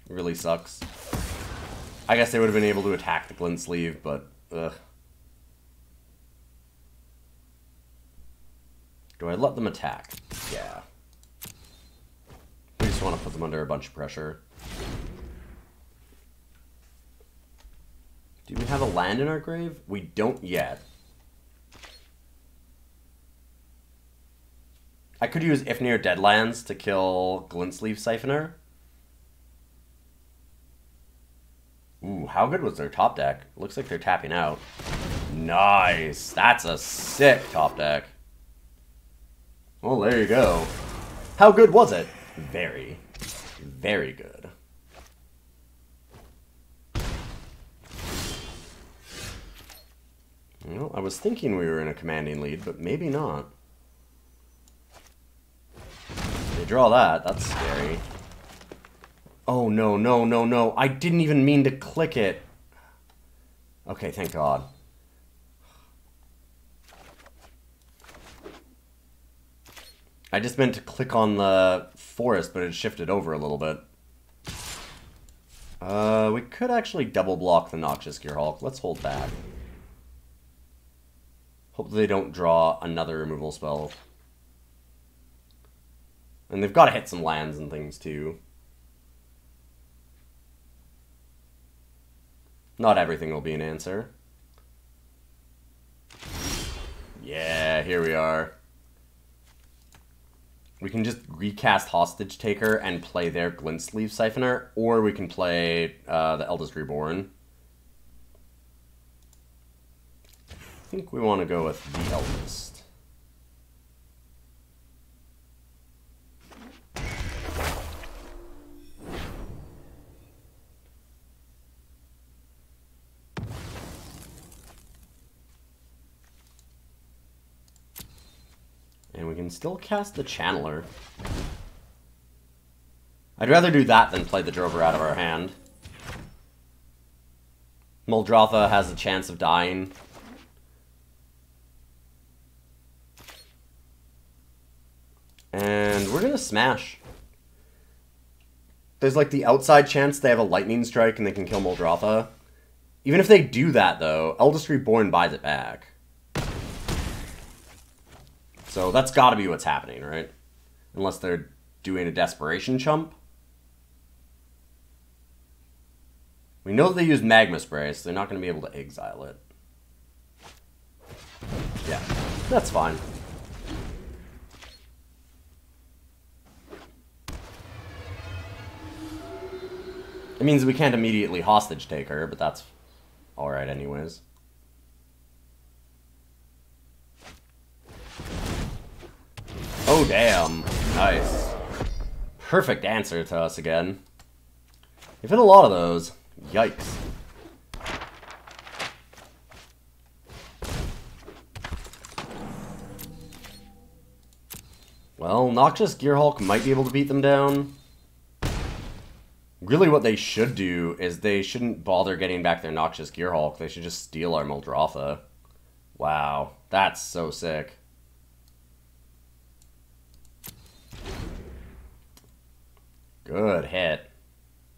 Speaker 1: It really sucks. I guess they would have been able to attack the Glint Sleeve, but ugh. Do I let them attack? Yeah. We just want to put them under a bunch of pressure. Do we have a land in our grave? We don't yet. I could use Ifnir Deadlands to kill Glint Sleeve Siphoner. Ooh, how good was their top deck? Looks like they're tapping out. Nice! That's a sick top deck. Well, there you go. How good was it? Very, very good. Well, I was thinking we were in a commanding lead, but maybe not. They draw that. That's scary. Oh, no, no, no, no. I didn't even mean to click it. Okay, thank God. I just meant to click on the forest, but it shifted over a little bit. We could actually double block the Noxious Gearhulk. Let's hold back. Hope they don't draw another removal spell. And they've got to hit some lands and things, too. Not everything will be an answer. Yeah, here we are. We can just recast Hostage Taker and play their Glint Sleeve Siphoner, or we can play the Eldest Reborn. I think we want to go with the Eldest. And we can still cast the Channeler. I'd rather do that than play the Drover out of our hand. Muldrotha has a chance of dying. And we're gonna smash. There's like the outside chance they have a Lightning Strike and they can kill Muldrotha. Even if they do that though, Eldest Reborn buys it back. So that's gotta be what's happening, right? Unless they're doing a Desperation Chump. We know that they use Magma Spray, so they're not gonna be able to exile it. Yeah, that's fine. It means we can't immediately Hostage Take her, but that's alright anyways. Oh, damn. Nice. Perfect answer to us again. We've hit a lot of those. Yikes. Well, Noxious Gearhulk might be able to beat them down. Really what they should do is they shouldn't bother getting back their Noxious Gearhulk. They should just steal our Muldrotha. Wow, that's so sick. Good hit.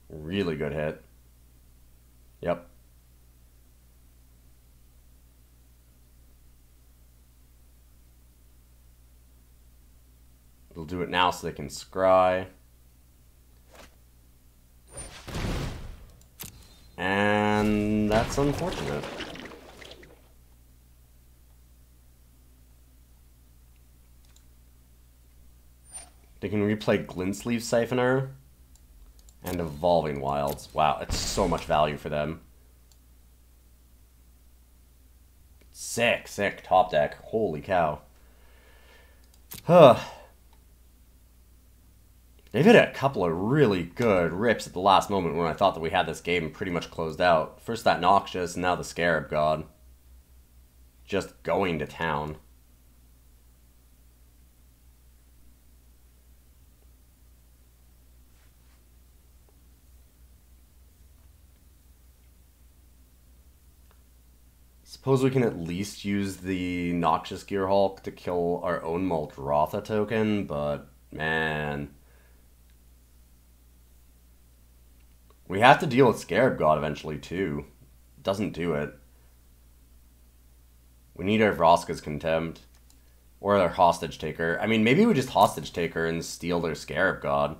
Speaker 1: Really good hit. Yep. They'll do it now so they can scry. And that's unfortunate. They can replay Glint Sleeve Siphoner and Evolving Wilds. Wow, it's so much value for them. Sick, sick top deck. Holy cow. Huh. They've hit a couple of really good rips at the last moment when I thought that we had this game pretty much closed out. First that Noxious, and now the Scarab God. Just going to town. Suppose we can at least use the Noxious Gearhulk to kill our own Muldrotha token, but man. We have to deal with Scarab God eventually too. Doesn't do it. We need our Vraska's Contempt. Or our Hostage Taker. I mean, maybe we just Hostage Taker and steal their Scarab God.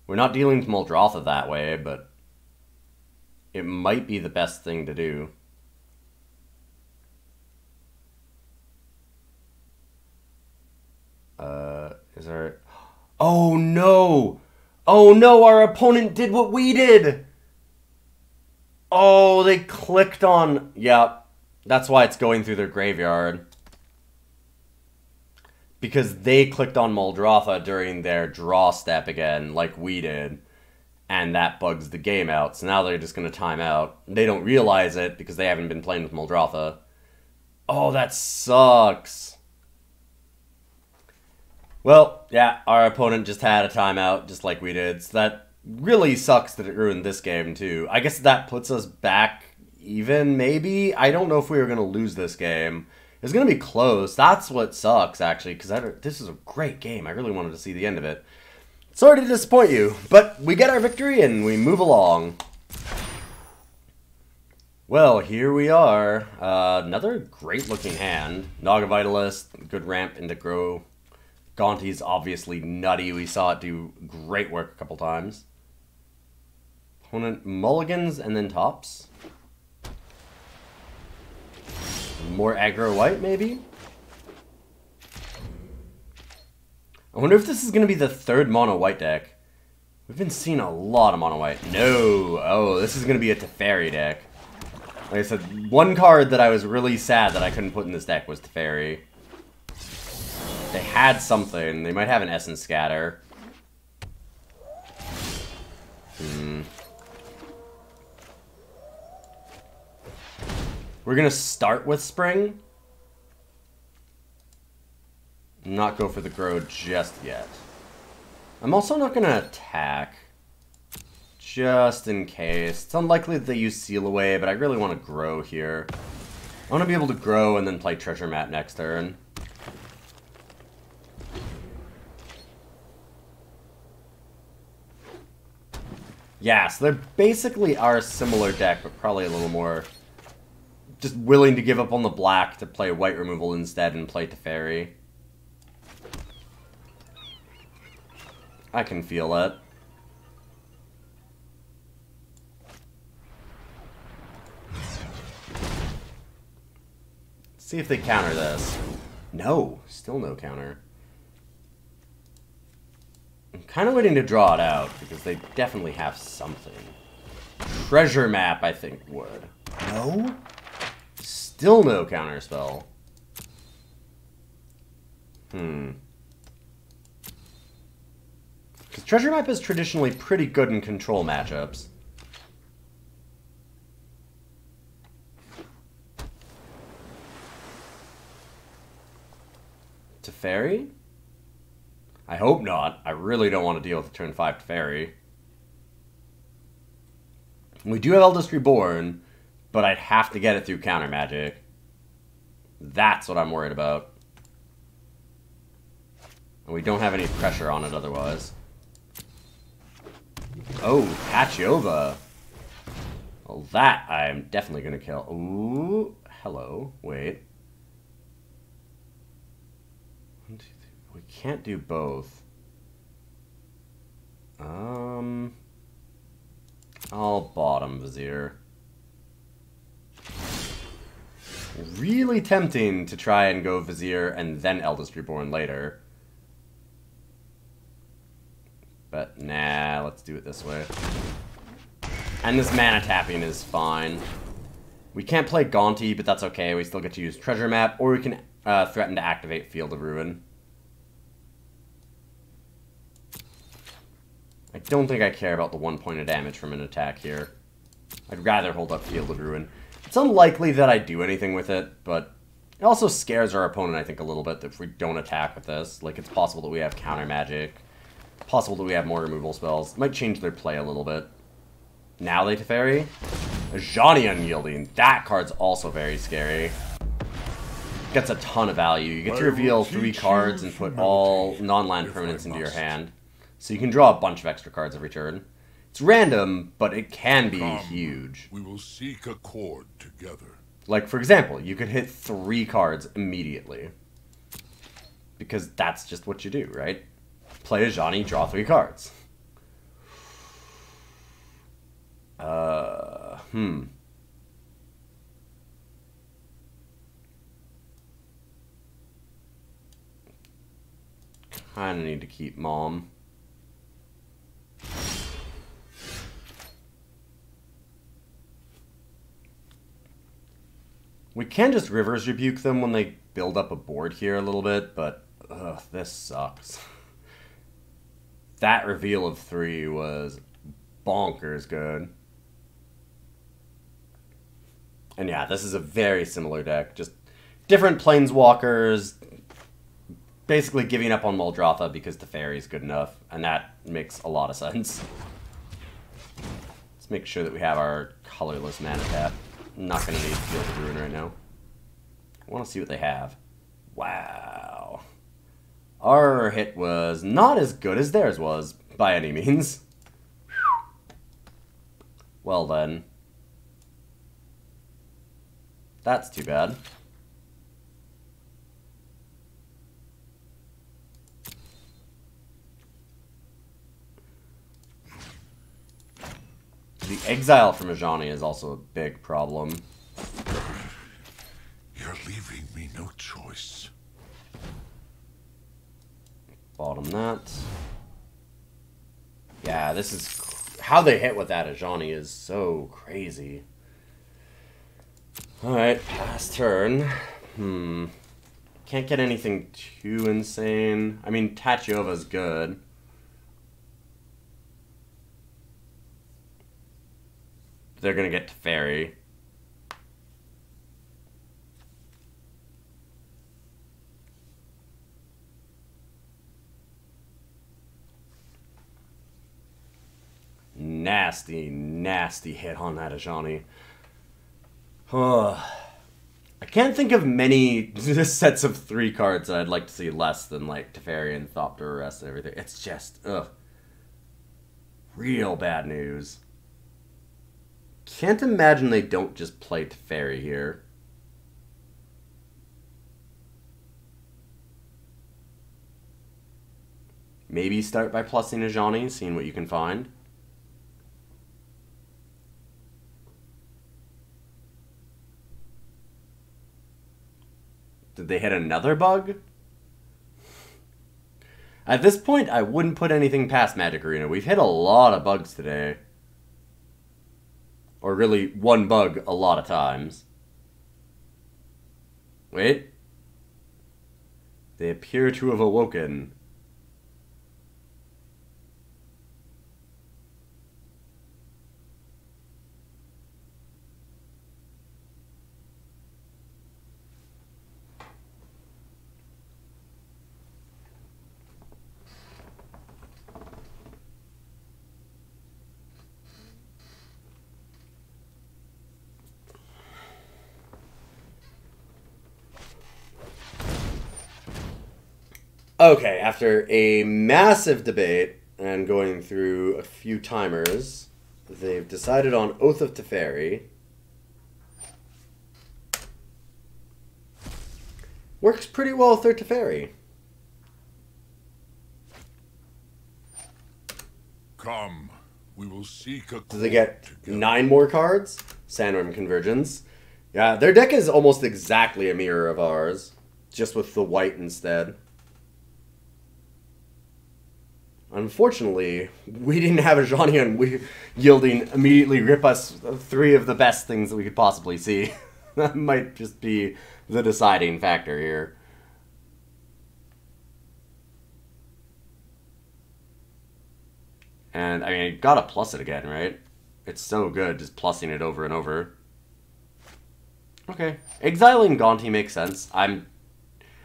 Speaker 1: We're not dealing with Muldrotha that way, but it might be the best thing to do. Is there... Oh no! Oh no, our opponent did what we did! Oh, they clicked on... Yep. That's why it's going through their graveyard. Because they clicked on Muldrotha during their draw step again, like we did. And that bugs the game out. So now they're just going to time out. They don't realize it because they haven't been playing with Muldrotha. Oh, that sucks. Well, yeah, our opponent just had a timeout, just like we did. So that really sucks that it ruined this game, too. I guess that puts us back even, maybe? I don't know if we were going to lose this game. It's going to be close. That's what sucks, actually, because this is a great game. I really wanted to see the end of it. Sorry to disappoint you, but we get our victory and we move along. Well, here we are. Another great-looking hand. Naga Vitalist, good ramp into Grow. Gonti's obviously nutty. We saw it do great work a couple times. Opponent mulligans and then tops. More aggro white, maybe? I wonder if this is going to be the third mono white deck. We've been seeing a lot of mono white. No! Oh, this is going to be a Teferi deck. Like I said, one card that I was really sad that I couldn't put in this deck was Teferi. They had something. They might have an Essence Scatter. We're going to start with Spring. Not go for the Grow just yet. I'm also not going to attack. Just in case. It's unlikely that they use Seal Away, but I really want to Grow here. I want to be able to Grow and then play Treasure Map next turn. Yeah, so they're basically our similar deck, but probably a little more just willing to give up on the black to play white removal instead and play Teferi. I can feel it. See if they counter this. No, still no counter. I'm kind of waiting to draw it out because they definitely have something. Treasure Map, I think, would. No? Still no counter spell. Because Treasure Map is traditionally pretty good in control matchups. Teferi? I hope not. I really don't want to deal with the turn 5 Teferi. We do have Eldest Reborn, but I'd have to get it through counter magic. That's what I'm worried about. And we don't have any pressure on it otherwise. Oh, Pachova. Well, that I am definitely going to kill. Ooh, hello. Wait. We can't do both. I'll bottom Vizier. Really tempting to try and go Vizier and then Eldest Reborn later. But nah, let's do it this way. And this mana tapping is fine. We can't play Gonti, but that's okay. We still get to use Treasure Map, or we can threaten to activate Field of Ruin. I don't think I care about the 1 point of damage from an attack here. I'd rather hold up Field of Ruin. It's unlikely that I do anything with it, but it also scares our opponent, I think, a little bit if we don't attack with this. Like, it's possible that we have counter magic. Possible that we have more removal spells. It might change their play a little bit. Now they Teferi. Ajani Unyielding. That card's also very scary. Gets a ton of value. You get to reveal 3 cards and put all non-land permanents into your hand. So you can draw a bunch of extra cards every turn. It's random, but it can be huge.
Speaker 4: We will seek a chord together.
Speaker 1: Like, for example, you could hit 3 cards immediately. Because that's just what you do, right? Play a Ajani, draw 3 cards. Kinda need to keep Mom. We can just Rivers Rebuke them when they build up a board here a little bit, but ugh, this sucks. That reveal of 3 was bonkers good. And yeah, this is a very similar deck. Just different Planeswalkers, basically giving up on Muldrotha because Teferi is good enough, and that makes a lot of sense. Let's make sure that we have our colorless mana tap. I'm not going to need Field of Ruin right now. I want to see what they have. Wow. Our hit was not as good as theirs was, by any means. Well then. That's too bad. The exile from Ajani is also a big problem.
Speaker 4: You're leaving me no choice.
Speaker 1: Bottom that. Yeah, this is... How they hit with that Ajani is so crazy. Alright, pass turn. Can't get anything too insane. I mean, Tachyova's good. They're gonna get Teferi. Nasty, nasty hit on that Ajani. I can't think of many sets of 3 cards that I'd like to see less than like Teferi and Thopter Arrest and everything. It's just, ugh. Real bad news. Can't imagine they don't just play Teferi here. Maybe start by plussing Ajani, seeing what you can find. Did they hit another bug? At this point, I wouldn't put anything past Magic Arena. We've hit a lot of bugs today. Or really, one bug a lot of times. Wait. They appear to have awoken. Okay, after a massive debate and going through a few timers, they've decided on Oath of Teferi. Works pretty well with their Teferi.
Speaker 4: Come, we will seek a
Speaker 1: Do they get
Speaker 4: together.
Speaker 1: 9 more cards? Sandwurm Convergence. Yeah, their deck is almost exactly a mirror of ours, just with the white instead. Unfortunately, we didn't have a Ajani and yielding immediately rip us 3 of the best things that we could possibly see. That might just be the deciding factor here. And, I mean, you gotta plus it again, right? It's so good just plussing it over and over. Okay. Exiling Gonti makes sense. I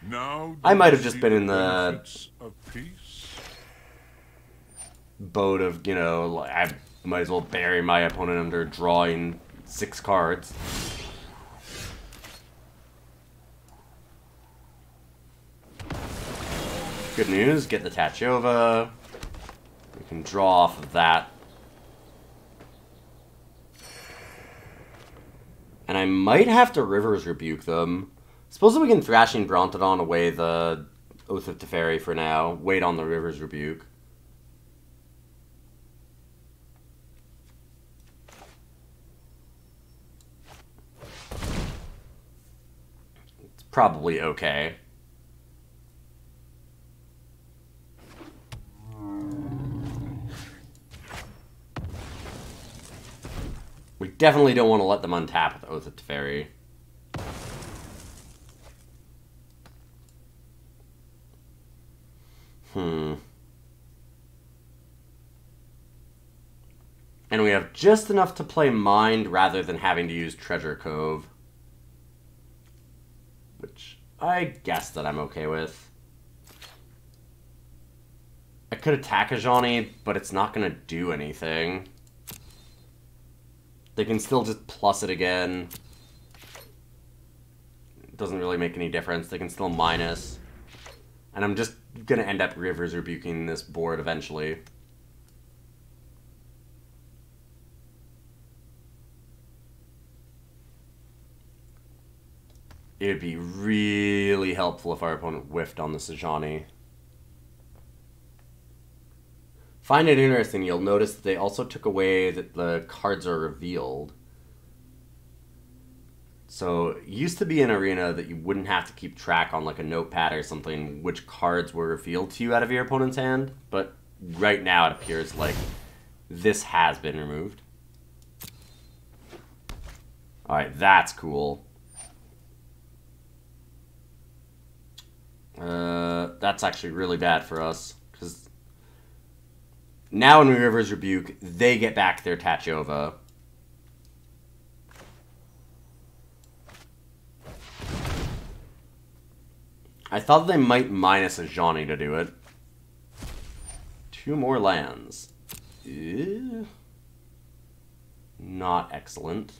Speaker 1: might have just been in the boat of, you know, I might as well bury my opponent under drawing 6 cards. Good news, get the Tachova. We can draw off of that. And I might have to Rivers Rebuke them. Suppose we can Thrashing Brontodon away the Oath of Teferi for now. Wait on the Rivers Rebuke. It's probably okay. We definitely don't want to let them untap with Oath of Teferi. And we have just enough to play Mind rather than having to use Treasure Cove. Which I guess that I'm okay with. I could attack Ajani, but it's not going to do anything. They can still just plus it again. It doesn't really make any difference. They can still minus. And I'm just going to end up Rivers Rebuking this board eventually. It would be really helpful if our opponent whiffed on the Ajani. Find it interesting, you'll notice that they also took away that the cards are revealed. So, it used to be an arena that you wouldn't have to keep track on like a notepad or something which cards were revealed to you out of your opponent's hand, but right now it appears like this has been removed. Alright, that's cool. That's actually really bad for us, because now when we Rivers Rebuke, they get back their Tachova. I thought they might minus Ajani to do it. 2 more lands. Not excellent.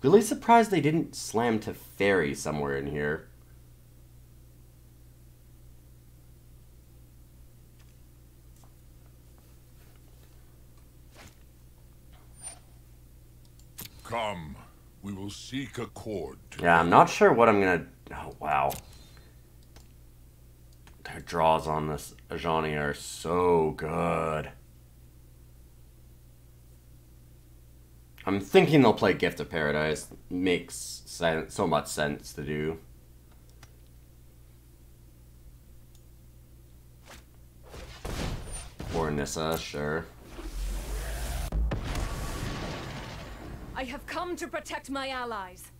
Speaker 1: Really surprised they didn't slam to Fairy somewhere in here.
Speaker 4: Come, we will seek accord.
Speaker 1: Yeah, I'm not sure what I'm gonna... Oh, wow. Their draws on this Ajani are so good. I'm thinking they'll play Gift of Paradise. Makes so much sense to do. Or Nissa, sure.
Speaker 2: I have come to protect my allies.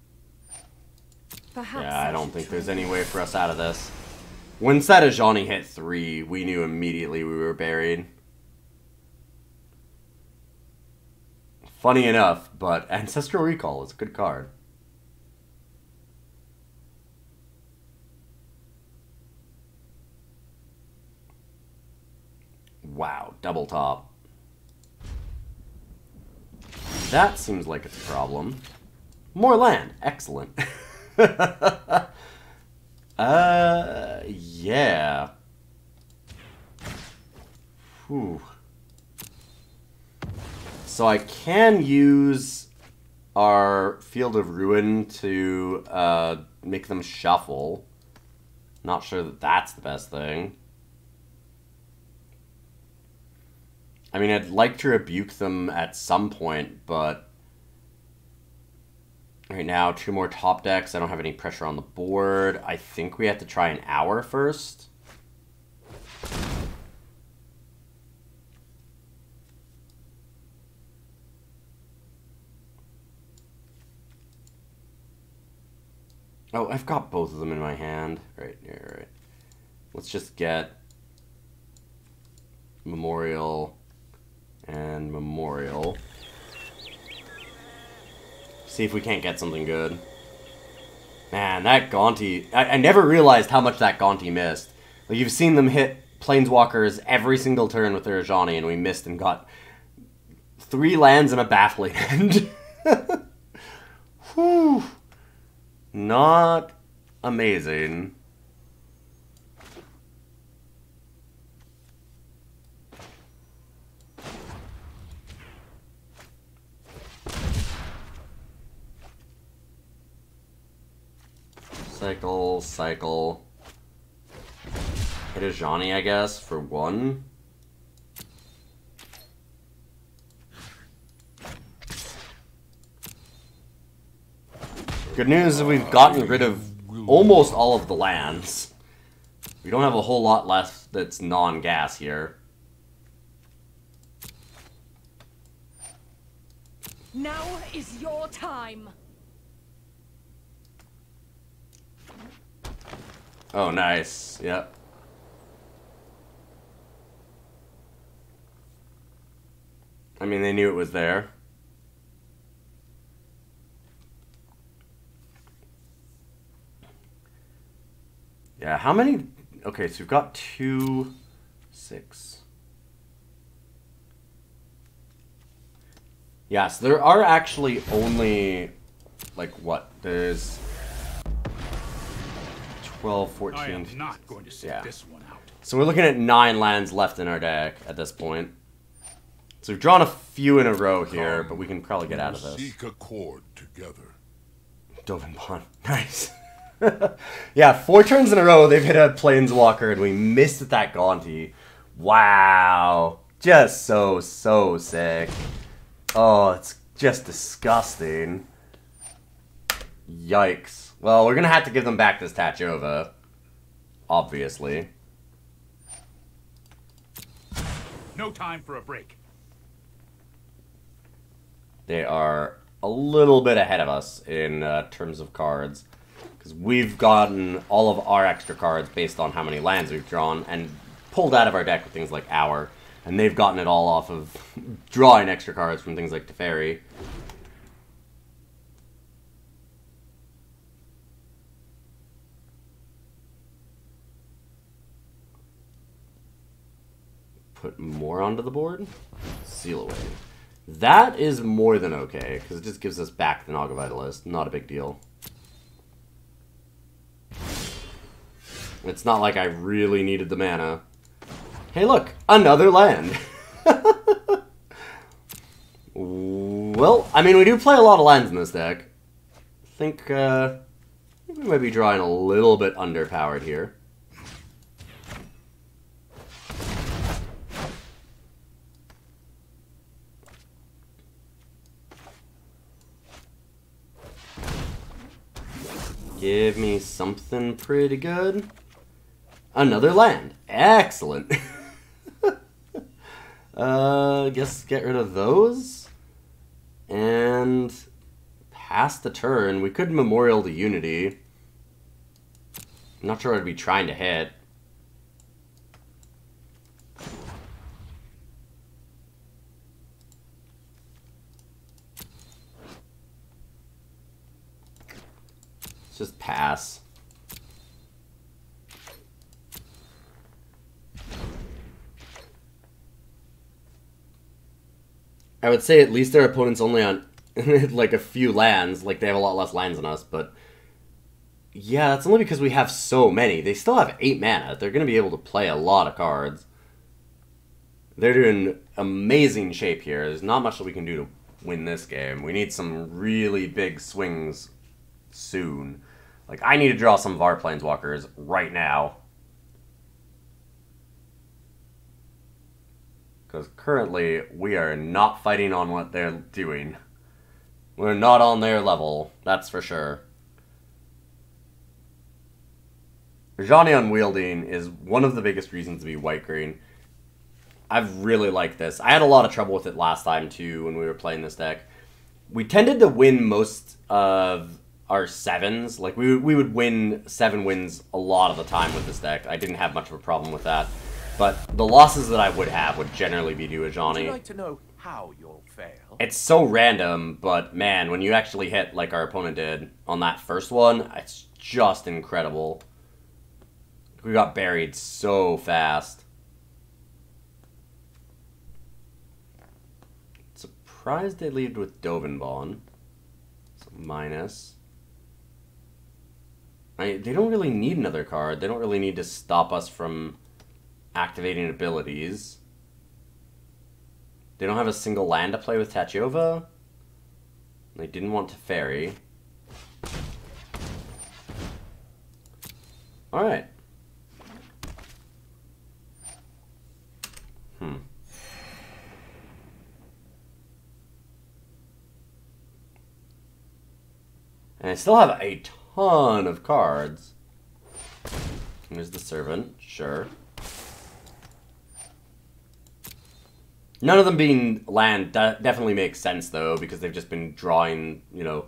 Speaker 2: Perhaps
Speaker 1: Yeah, I don't think there's any way for us out of this. When Ajani hit 3, we knew immediately we were buried. Funny enough, but Ancestral Recall is a good card. Wow, double top. That seems like it's a problem. More land. Excellent. Yeah. Whew. So I can use our Field of Ruin to make them shuffle. Not sure that that's the best thing. I mean, I'd like to rebuke them at some point, but right now, 2 more top decks. I don't have any pressure on the board. I think we have to try an hour first. Oh, I've got both of them in my hand. Right, yeah, right. Let's just get Memorial and Memorial. See if we can't get something good. Man, that Gonti... I never realized how much that Gonti missed. Like, you've seen them hit Planeswalkers every single turn with their Ajani, and we missed and got 3 lands and a Baffling End. Whew. Not amazing. Cycle, cycle. Hit a Ajani, I guess, for 1. Good news is we've gotten rid of almost all of the lands. We don't have a whole lot left that's non-gas here.
Speaker 2: Now is your time.
Speaker 1: Oh, nice. Yep. I mean, they knew it was there. Yeah, how many... Okay, so we've got 2, 6. Yeah, so there are actually only... Like, what? There's... 12, 14...
Speaker 5: I am not going to sit this one out.
Speaker 1: So we're looking at 9 lands left in our deck at this point. So we've drawn a few in a row here, but we can probably get out of this.
Speaker 4: Seek a chord together.
Speaker 1: Dovenbon. Nice. Yeah, 4 turns in a row, they've hit a Planeswalker, and we missed at that Gonti. Wow. Just so sick. Oh, it's just disgusting. Yikes. Well, we're going to have to give them back this Tachova. Obviously.
Speaker 5: No time for a break.
Speaker 1: They are a little bit ahead of us in terms of cards. Because we've gotten all of our extra cards based on how many lands we've drawn and pulled out of our deck with things like Hour. And they've gotten it all off of drawing extra cards from things like Teferi. Put more onto the board. Seal away. That is more than okay, because it just gives us back the Naga Vitalist. Not a big deal. It's not like I really needed the mana. Hey look! Another land! Well, I mean, we do play a lot of lands in this deck. I think we might be drawing a little bit underpowered here. Give me something pretty good. Another land. Excellent. Guess get rid of those. And pass the turn. We could Memorial to Unity. I'm not sure I'd be trying to hit. Just pass. I would say at least their opponent's only on like a few lands, like they have a lot less lands than us, but yeah, that's only because we have so many. They still have 8 mana. They're going to be able to play a lot of cards. They're doing amazing shape here. There's not much that we can do to win this game. We need some really big swings soon. Like, I need to draw some of our Planeswalkers right now. Because currently, we are not fighting on what they're doing. We're not on their level, that's for sure. Rajani Unwielding is one of the biggest reasons to be white-green. I've really liked this. I had a lot of trouble with it last time, too, when we were playing this deck. We tended to win most of our 7s. Like, we would win 7 wins a lot of the time with this deck. I didn't have much of a problem with that. But the losses that I would have would generally be due to Ajani.
Speaker 6: Would you like to know how you'll fail?
Speaker 1: It's so random, but man, when you actually hit like our opponent did on that first one, it's just incredible. We got buried so fast. Surprised they lead with Dovenbon. So minus. They don't really need another card. They don't really need to stop us from activating abilities. They don't have a single land to play with Tachova. They didn't want Teferi. Alright. And I still have a ton of cards. Here's the Servant, sure. None of them being land definitely makes sense, though, because they've just been drawing, you know,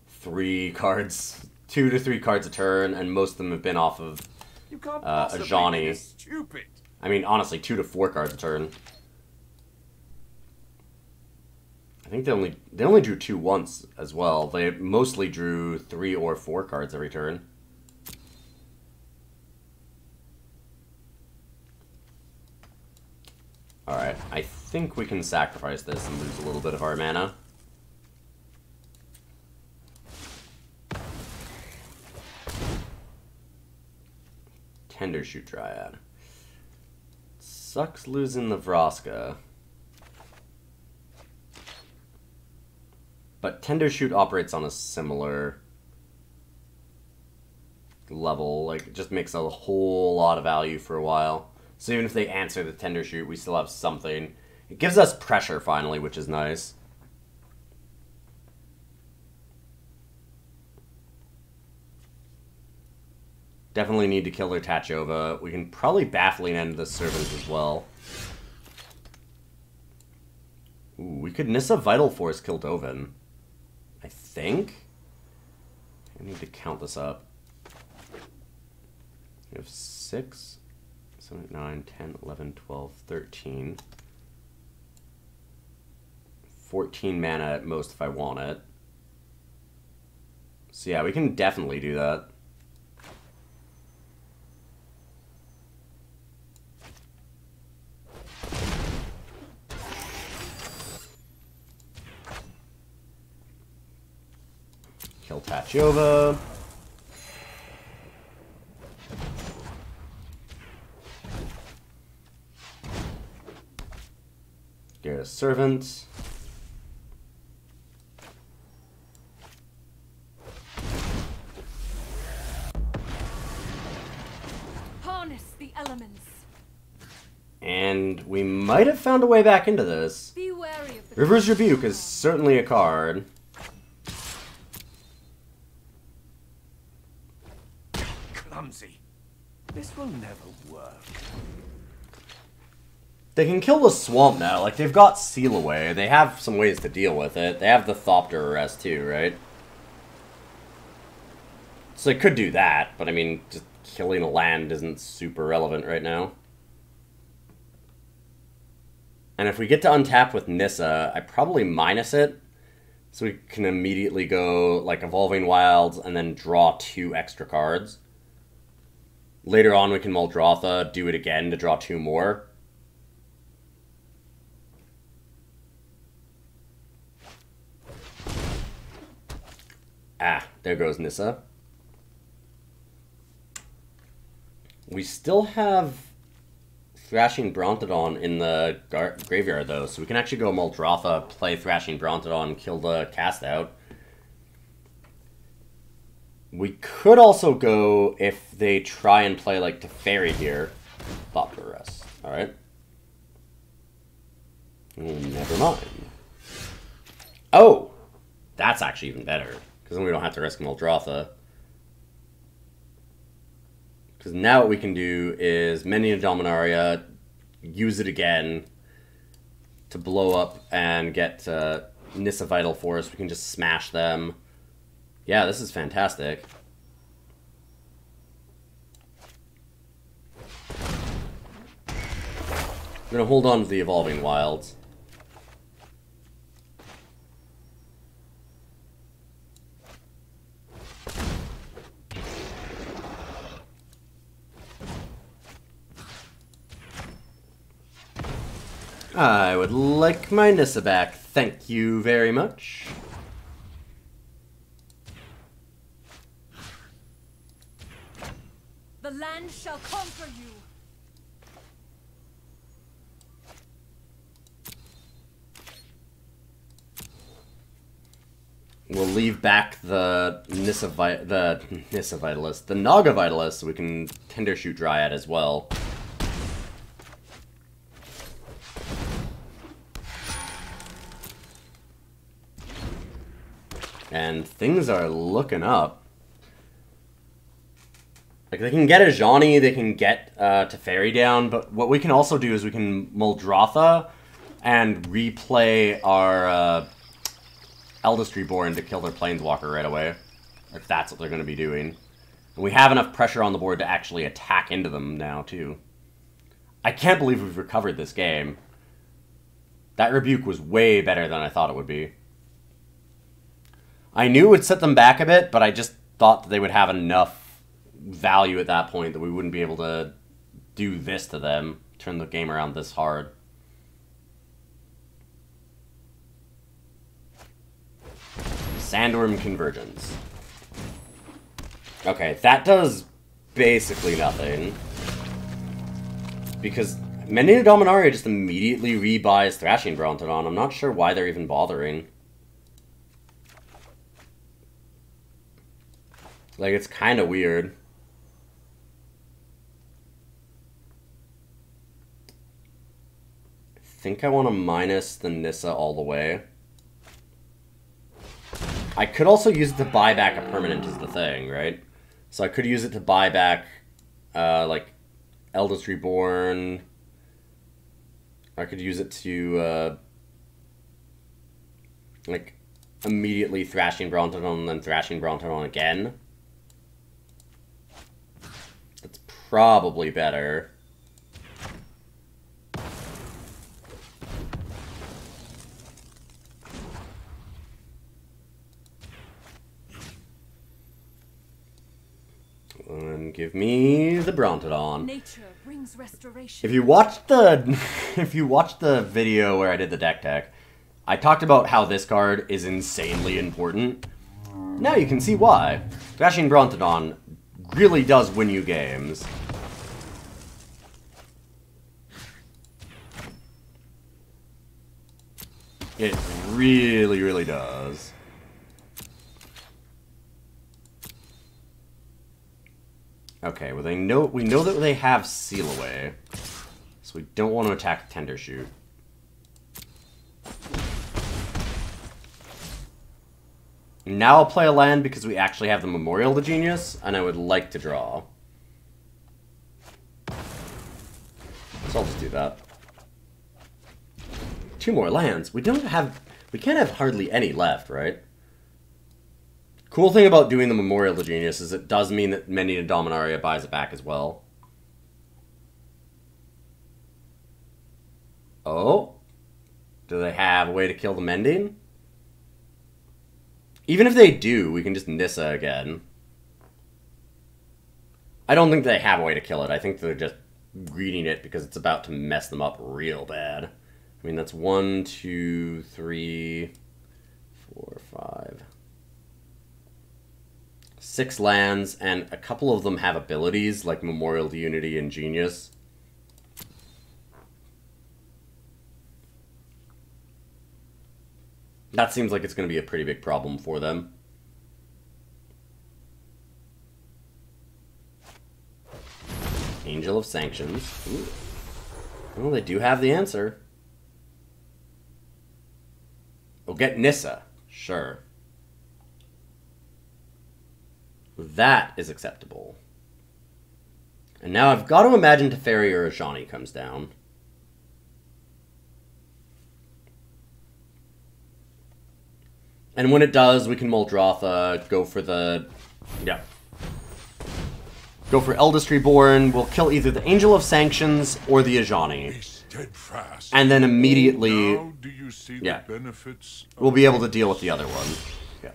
Speaker 1: 3 cards, 2 to 3 cards a turn, and most of them have been off of Ajani.
Speaker 6: Stupid.
Speaker 1: I mean, honestly, 2 to 4 cards a turn. I think they only drew 2 once as well. They mostly drew 3 or 4 cards every turn. Alright, I think we can sacrifice this and lose a little bit of our mana. Tendershoot Dryad. Sucks losing the Vraska. But Tendershoot operates on a similar level. Like, it just makes a whole lot of value for a while. So even if they answer the Tendershoot, we still have something. It gives us pressure, finally, which is nice. Definitely need to kill their Tachova. We can probably Baffling End the Servant as well. Ooh, we could Nissa Vital Force kill Dovin. I think? I need to count this up. We have 6, 7, 9, 10, 11, 12, 13. 14 mana at most if I want it. So yeah, we can definitely do that. Kill Tachova. Get a Servant.
Speaker 2: Harness the elements.
Speaker 1: And we might have found a way back into this.
Speaker 2: Be wary of the
Speaker 1: River's Rebuke is certainly a card.
Speaker 6: Clumsy. This will never work.
Speaker 1: They can kill the Swamp now. Like, they've got Seal Away. They have some ways to deal with it. They have the Thopter Arrest too, right? So they could do that, but I mean, just killing a land isn't super relevant right now. And if we get to untap with Nissa, I probably minus it. So we can immediately go, like, Evolving Wilds and then draw 2 extra cards. Later on, we can Muldrotha, do it again to draw 2 more. Ah, there goes Nissa. We still have Thrashing Brontodon in the graveyard, though, so we can actually go Muldrotha, play Thrashing Brontodon, kill the cast out. We could also go if they try and play, like, Teferi here. Thopter Arrest. Alright. Never mind. Oh! That's actually even better, because then we don't have to risk Muldrotha. Because now what we can do is Mending of Dominaria, use it again to blow up and get Nissa Vital Force. We can just smash them. Yeah, this is fantastic. I'm going to hold on to the Evolving Wilds. I would like my Nissa back. Thank you very much.
Speaker 2: The land shall conquer you.
Speaker 1: We'll leave back the Nissa Vitalist, the Naga Vitalist, so we can Tendershoot Dryad as well. And things are looking up. Like, they can get a Ajani, they can get Teferi down, but what we can also do is we can Muldrotha and replay our Eldest Reborn to kill their Planeswalker right away. If that's what they're going to be doing. And we have enough pressure on the board to actually attack into them now, too. I can't believe we've recovered this game. That Rebuke was way better than I thought it would be. I knew it would set them back a bit, but I just thought that they would have enough value at that point that we wouldn't be able to do this to them, turn the game around this hard. Sandwurm Convergence. Okay, that does basically nothing. Because Mending of Dominaria just immediately rebuys Thrashing Brontodon. I'm not sure why they're even bothering. Like, it's kind of weird. I think I want to minus the Nissa all the way. I could also use it to buy back a permanent is the thing, right? So I could use it to buy back, like, Eldest Reborn. I could use it to, like, immediately Thrashing Brontodon and then Thrashing Brontodon again. That's probably better. And give me the Brontodon.
Speaker 2: Nature brings restoration.
Speaker 1: If you watched the video where I did the deck tech, I talked about how this card is insanely important. Now you can see why. Thrashing Brontodon really does win you games. It really, really does. Okay, well we know that they have Seal Away, so we don't want to attack Tendershoot. Now I'll play a land because we actually have the Memorial to Genius, and I would like to draw. So I'll just do that. 2 more lands. We can't have hardly any left, right? Cool thing about doing the Memorial to Genius is it does mean that Mending of Dominaria buys it back as well. Oh? Do they have a way to kill the Mending? Even if they do, we can just Nissa again. I don't think they have a way to kill it. I think they're just greeting it because it's about to mess them up real bad. I mean, that's 1, 2, 3, 4, 5... 6 lands, and a couple of them have abilities, like Memorial to Unity and Genius. That seems like it's going to be a pretty big problem for them. Angel of Sanctions. Ooh. Well, they do have the answer. We'll get Nissa. Sure. That is acceptable. And now I've got to imagine Teferi or Ajani comes down. And when it does, we can Muldrotha, go for the... yeah. Go for Eldest Reborn. We'll kill either the Angel of Sanctions or the Ajani. And then immediately...
Speaker 4: now do you see
Speaker 1: yeah.
Speaker 4: the benefits?
Speaker 1: We'll be able to deal with the other one. Yeah.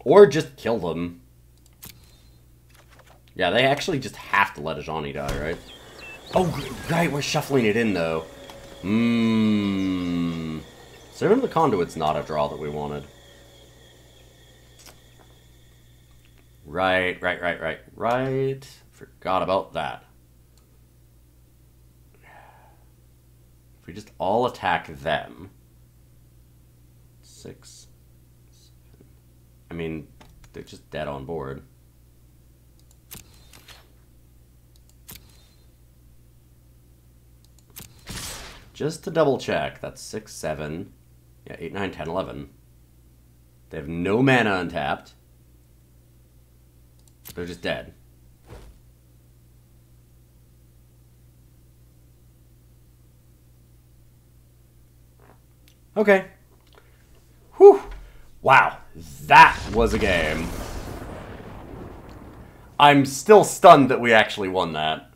Speaker 1: Or just kill them. Yeah, they actually just have to let Ajani die, right? Oh, right, we're shuffling it in, though. Servant of the Conduit's not a draw that we wanted. Right. Forgot about that. If we just all attack them. 6, 7. I mean, they're just dead on board. Just to double check, that's 6, 7. Yeah, 8, 9, 10, 11. They have no mana untapped. They're just dead. Okay. Whew. Wow. That was a game. I'm still stunned that we actually won that.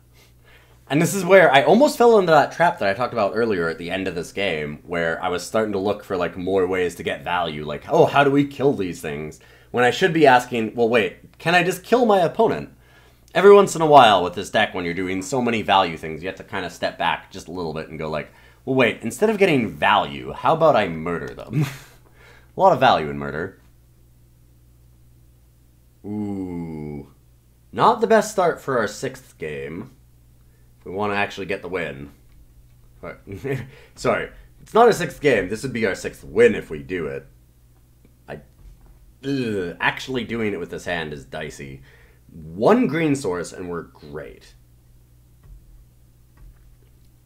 Speaker 1: And this is where I almost fell into that trap that I talked about earlier at the end of this game, where I was starting to look for, like, more ways to get value. Like, oh, how do we kill these things? When I should be asking, well, wait, can I just kill my opponent? Every once in a while with this deck, when you're doing so many value things, you have to kind of step back just a little bit and go like, well, wait, instead of getting value, how about I murder them? A lot of value in murder. Ooh. Not the best start for our 6th game. We want to actually get the win. Sorry, it's not our 6th game. This would be our 6th win if we do it. Actually doing it with this hand is dicey. 1 green source and we're great.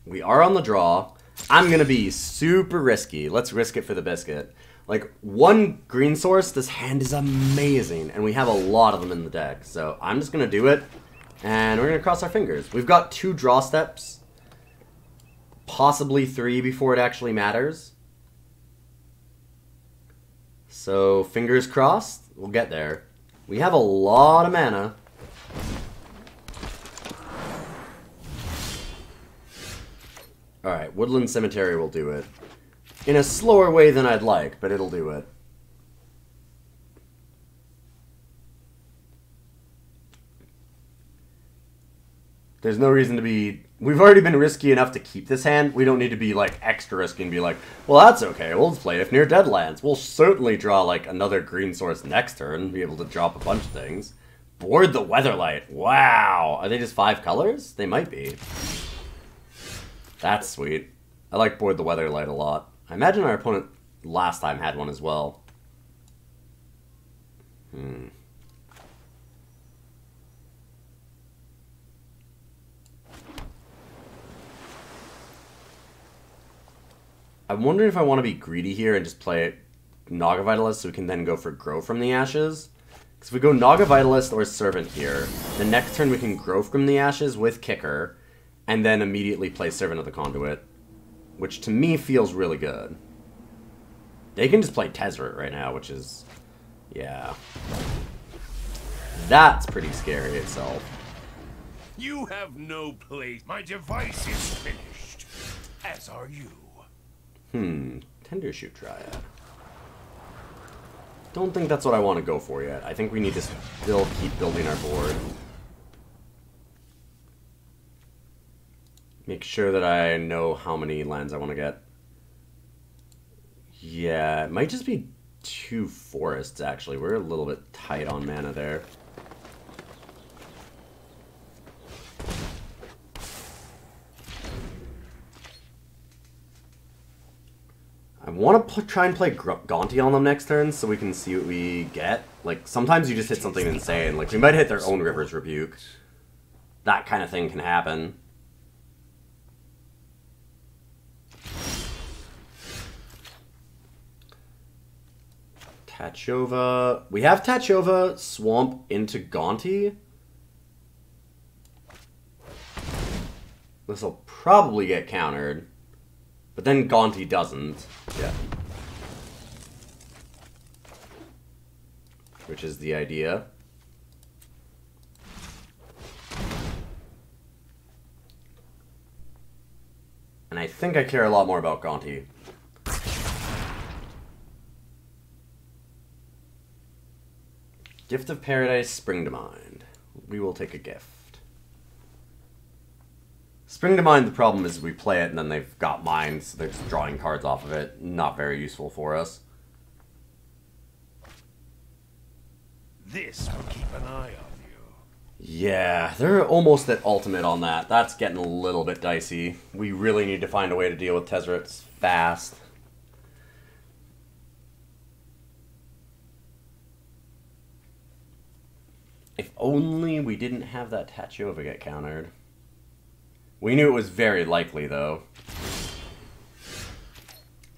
Speaker 1: We are on the draw. I'm going to be super risky. Let's risk it for the biscuit. Like, 1 green source, this hand is amazing. And we have a lot of them in the deck. So I'm just going to do it. And we're going to cross our fingers. We've got 2 draw steps. Possibly 3 before it actually matters. So, fingers crossed. We'll get there. We have a lot of mana. Alright, Woodland Cemetery will do it. In a slower way than I'd like, but it'll do it. There's no reason to be... We've already been risky enough to keep this hand. We don't need to be, like, extra risky and be like, well, that's okay. We'll just play it if near Deadlands. We'll certainly draw, like, another green source next turn and be able to drop a bunch of things. Board the Weatherlight. Wow. Are they just 5 colors? They might be. That's sweet. I like Board the Weatherlight a lot. I imagine our opponent last time had one as well. I'm wondering if I want to be greedy here and just play Naga Vitalist so we can then go for Grow from the Ashes. Because if we go Naga Vitalist or Servant here, the next turn we can Grow from the Ashes with Kicker, and then immediately play Servant of the Conduit, which to me feels really good. They can just play Tezzeret right now, which is... yeah. That's pretty scary itself.
Speaker 6: You have no place. My device is finished. As are you.
Speaker 1: Tendershoot Dryad. Don't think that's what I want to go for yet. I think we need to still keep building our board. Make sure that I know how many lands I want to get. Yeah, it might just be 2 forests, actually. We're a little bit tight on mana there. I want to try and play Gonti on them next turn so we can see what we get. Like, sometimes you just hit something insane. Like, we might hit their own River's Rebuke. That kind of thing can happen. Tachova. We have Tachova swamp into Gonti. This will probably get countered. But then Gonti doesn't. Yeah. Which is the idea. And I think I care a lot more about Gonti. Gift of Paradise, Spring to Mind. We will take a gift. Spring to Mind, the problem is we play it and then they've got mines, so they're just drawing cards off of it. Not very useful for us.
Speaker 6: This will keep an eye on you.
Speaker 1: Yeah, they're almost at ultimate on that. That's getting a little bit dicey. We really need to find a way to deal with Tezzerets fast. If only we didn't have that Tachova get countered. We knew it was very likely, though.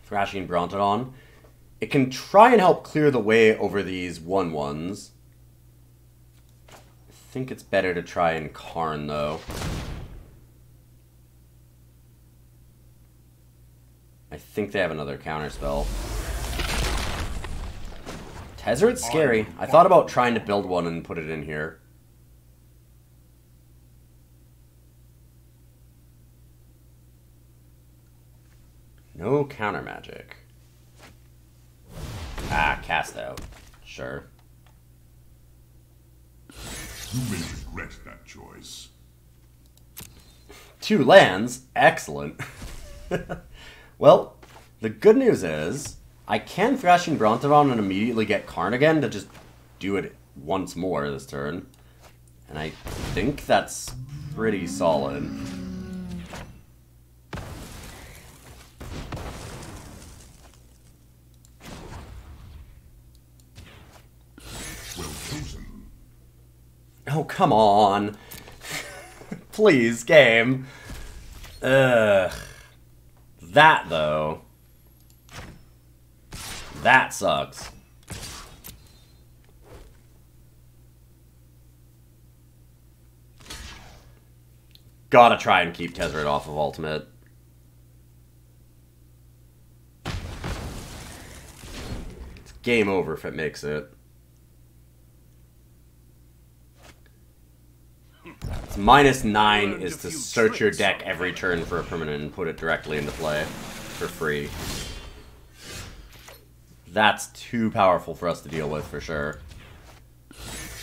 Speaker 1: Thrashing Brontodon. It can try and help clear the way over these 1/1s. I think it's better to try and Karn, though. I think they have another counterspell. Tezzeret's scary. I thought about trying to build one and put it in here. No counter magic. Ah, cast out. Sure.
Speaker 4: You may regret that choice.
Speaker 1: 2 lands? Excellent. Well, the good news is, I can Thrashing Brontodon and immediately get Karn again to just do it once more this turn. And I think that's pretty solid.
Speaker 4: Well chosen.
Speaker 1: Oh, come on. Please, game. Ugh. That, though. That sucks. Gotta try and keep Tezzeret off of ultimate. It's game over if it makes it. It's -9 is to search your deck every turn for a permanent and put it directly into play for free. That's too powerful for us to deal with for sure.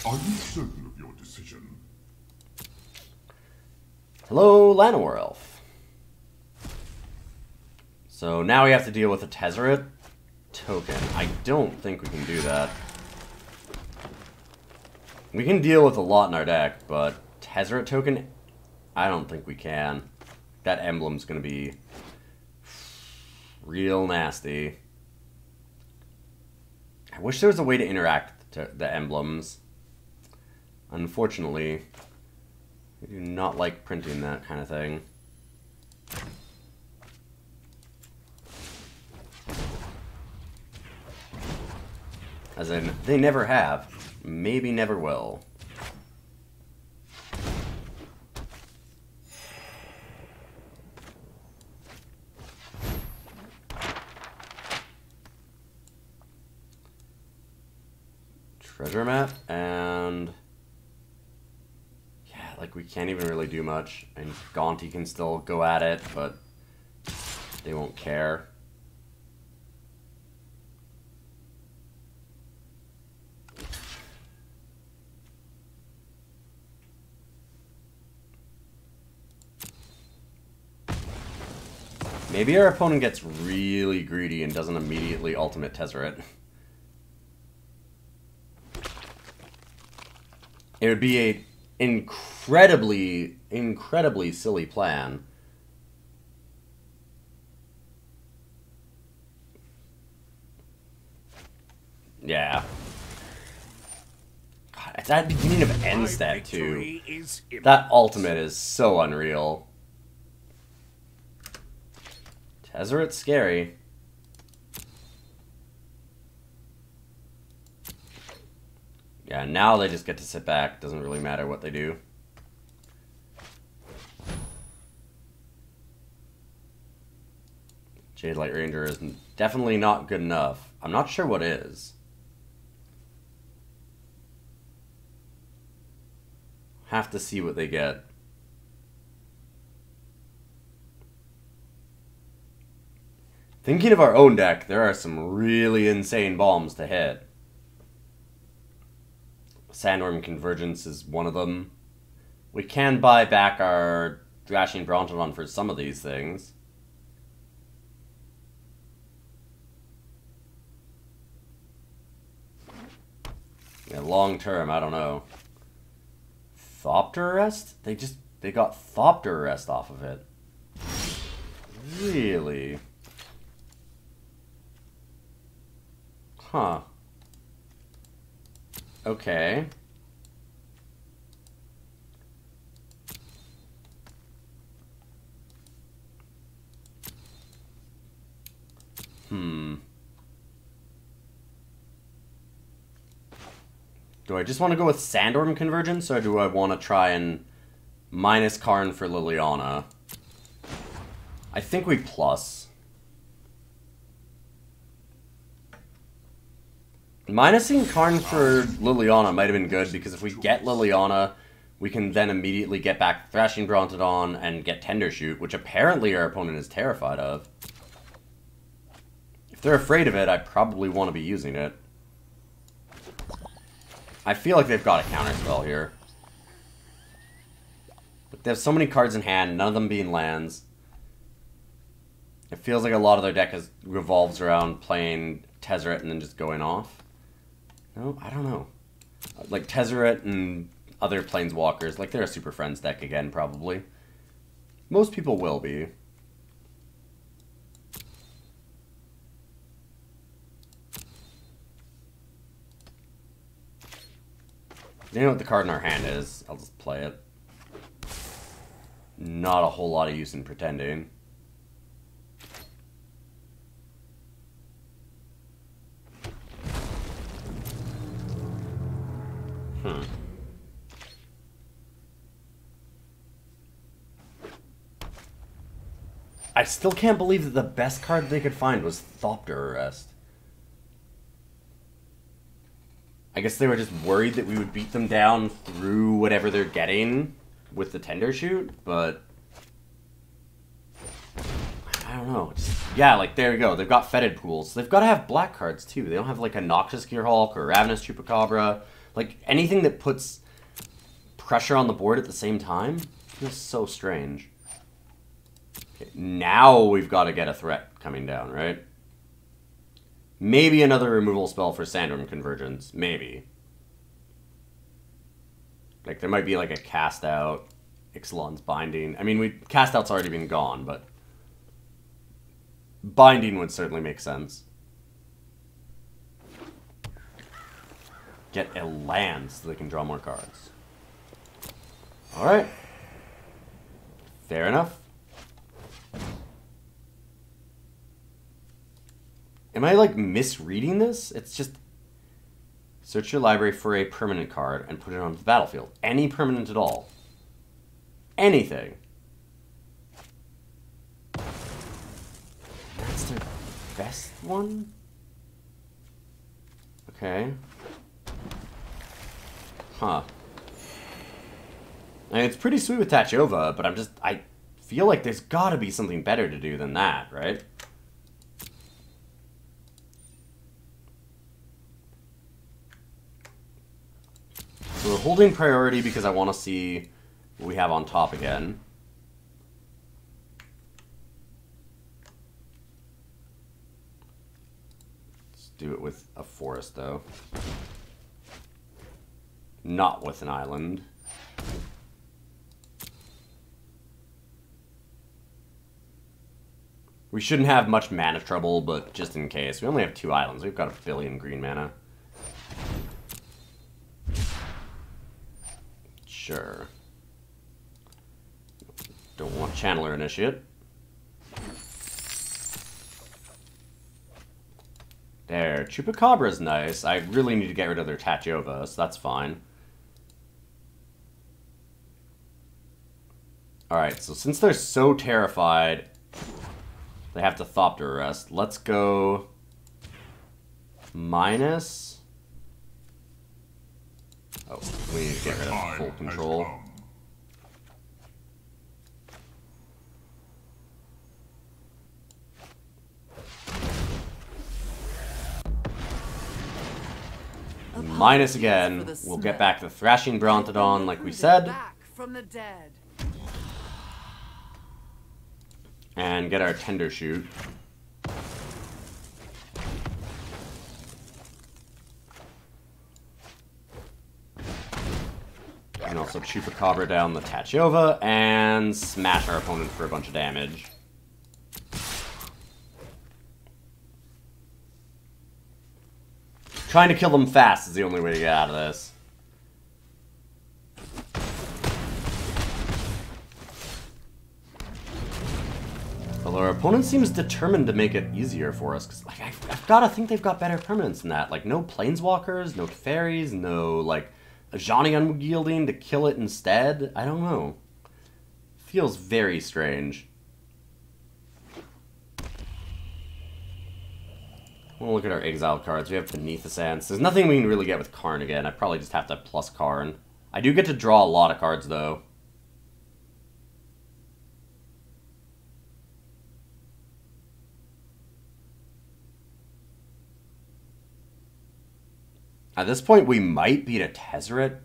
Speaker 4: Are you certain of your decision?
Speaker 1: Hello, Llanowar Elf. So now we have to deal with a Tezzeret token. I don't think we can do that. We can deal with a lot in our deck, but Tezzeret token, I don't think we can. That emblem's gonna be real nasty. I wish there was a way to interact with the emblems. Unfortunately, I do not like printing that kind of thing. As in, they never have. Maybe never will. Treasure map, and yeah, like we can't even really do much, and Gonti can still go at it, but they won't care. Maybe our opponent gets really greedy and doesn't immediately ultimate Tezzeret. It would be a incredibly silly plan. Yeah. God, it's at the beginning of end step too. That ultimate is so unreal. Tezzeret's scary. Yeah, now they just get to sit back. Doesn't really matter what they do. Jadelight Ranger is definitely not good enough. I'm not sure what is. Have to see what they get. Thinking of our own deck, there are some really insane bombs to hit. Sandwurm Convergence is one of them. We can buy back our Thrashing Brontodon for some of these things. Yeah, long term, I don't know. Thopter Arrest? They got Thopter Arrest off of it. Really? Huh. Okay. Do I just want to go with Sandwurm Convergence, or do I want to try and minus Karn for Liliana? I think we plus. Minusing Karn for Liliana might have been good, because if we get Liliana, we can then immediately get back Thrashing Brontodon and get Tendershoot, which apparently our opponent is terrified of. If they're afraid of it, I probably want to be using it. I feel like they've got a counterspell here. But they have so many cards in hand, none of them being lands. It feels like a lot of their deck revolves around playing Tezzeret and then just going off. No, I don't know. Like Tezzeret and other Planeswalkers, like they're a Super Friends deck again, probably. Most people will be. You know what the card in our hand is. I'll just play it. Not a whole lot of use in pretending. I still can't believe that the best card they could find was Thopter Arrest. I guess they were just worried that we would beat them down through whatever they're getting with the Tendershoot, but I don't know. Yeah, like, there you go. They've got Fetid Pools. So they've got to have black cards, too. They don't have, like, a Noxious Gearhulk or Ravenous Chupacabra. Like, anything that puts pressure on the board at the same time feels so strange. Okay, now we've got to get a threat coming down, right? Maybe another removal spell for Sandwurm Convergence. Maybe. Like, there might be, like, a Cast Out. Ixalan's Binding. I mean, Cast Out's already been gone, but Binding would certainly make sense. Get a land so they can draw more cards. Alright. Fair enough. Am I, like, misreading this? It's just search your library for a permanent card and put it onto the battlefield. Any permanent at all. Anything. That's their best one? Okay. Huh. I mean, it's pretty sweet with Tachova, but I feel like there's gotta be something better to do than that, right? So we're holding priority because I want to see what we have on top again. Let's do it with a forest, though. Not with an island. We shouldn't have much mana trouble, but just in case. We only have 2 islands. We've got a billion green mana. Sure. Don't want Channeler Initiate. There. Chupacabra's nice. I really need to get rid of their Tachova, so that's fine. Alright, so since they're so terrified, they have to Thopter Arrest. Let's go minus. Oh, we need to get rid of full control. Minus again. We'll get back the Thrashing Brontodon like we said.
Speaker 3: Back from the dead.
Speaker 1: And get our Tendershoot. And also Chupacabra down the Tachova and smash our opponent for a bunch of damage. Trying to kill them fast is the only way to get out of this. Although our opponent seems determined to make it easier for us, because like, I've got to think they've got better permanents than that. Like, no Planeswalkers, no Fairies, no, like, Ajani Unyielding to kill it instead? I don't know. Feels very strange. We'll look at our exiled cards. We have Beneath the Sands. There's nothing we can really get with Karn again. I probably just have to plus Karn. I do get to draw a lot of cards, though. At this point, we might beat a Tezzeret,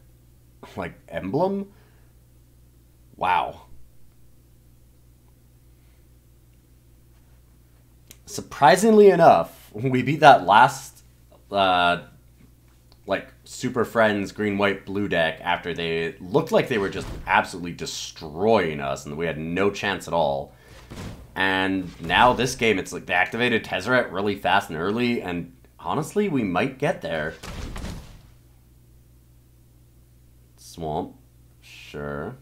Speaker 1: like, emblem. Wow. Surprisingly enough, we beat that last, like, Super Friends green-white-blue deck after they looked like they were just absolutely destroying us and we had no chance at all. And now this game, it's like they activated Tezzeret really fast and early, and honestly, we might get there. Swamp. Sure.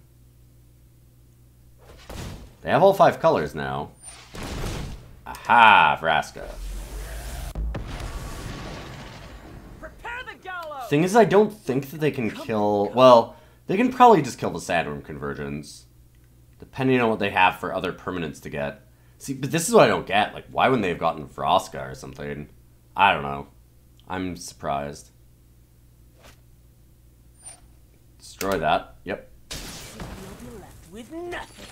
Speaker 1: They have all 5 colors now. Aha, Vraska. Thing is, I don't think that they can kill... Well, they can probably just kill the Sandwurm Convergence. Depending on what they have for other permanents to get. See, but this is what I don't get. Like, why wouldn't they have gotten Vraska or something? I don't know. I'm surprised. Destroy that. Yep.
Speaker 3: You'll be left with nothing.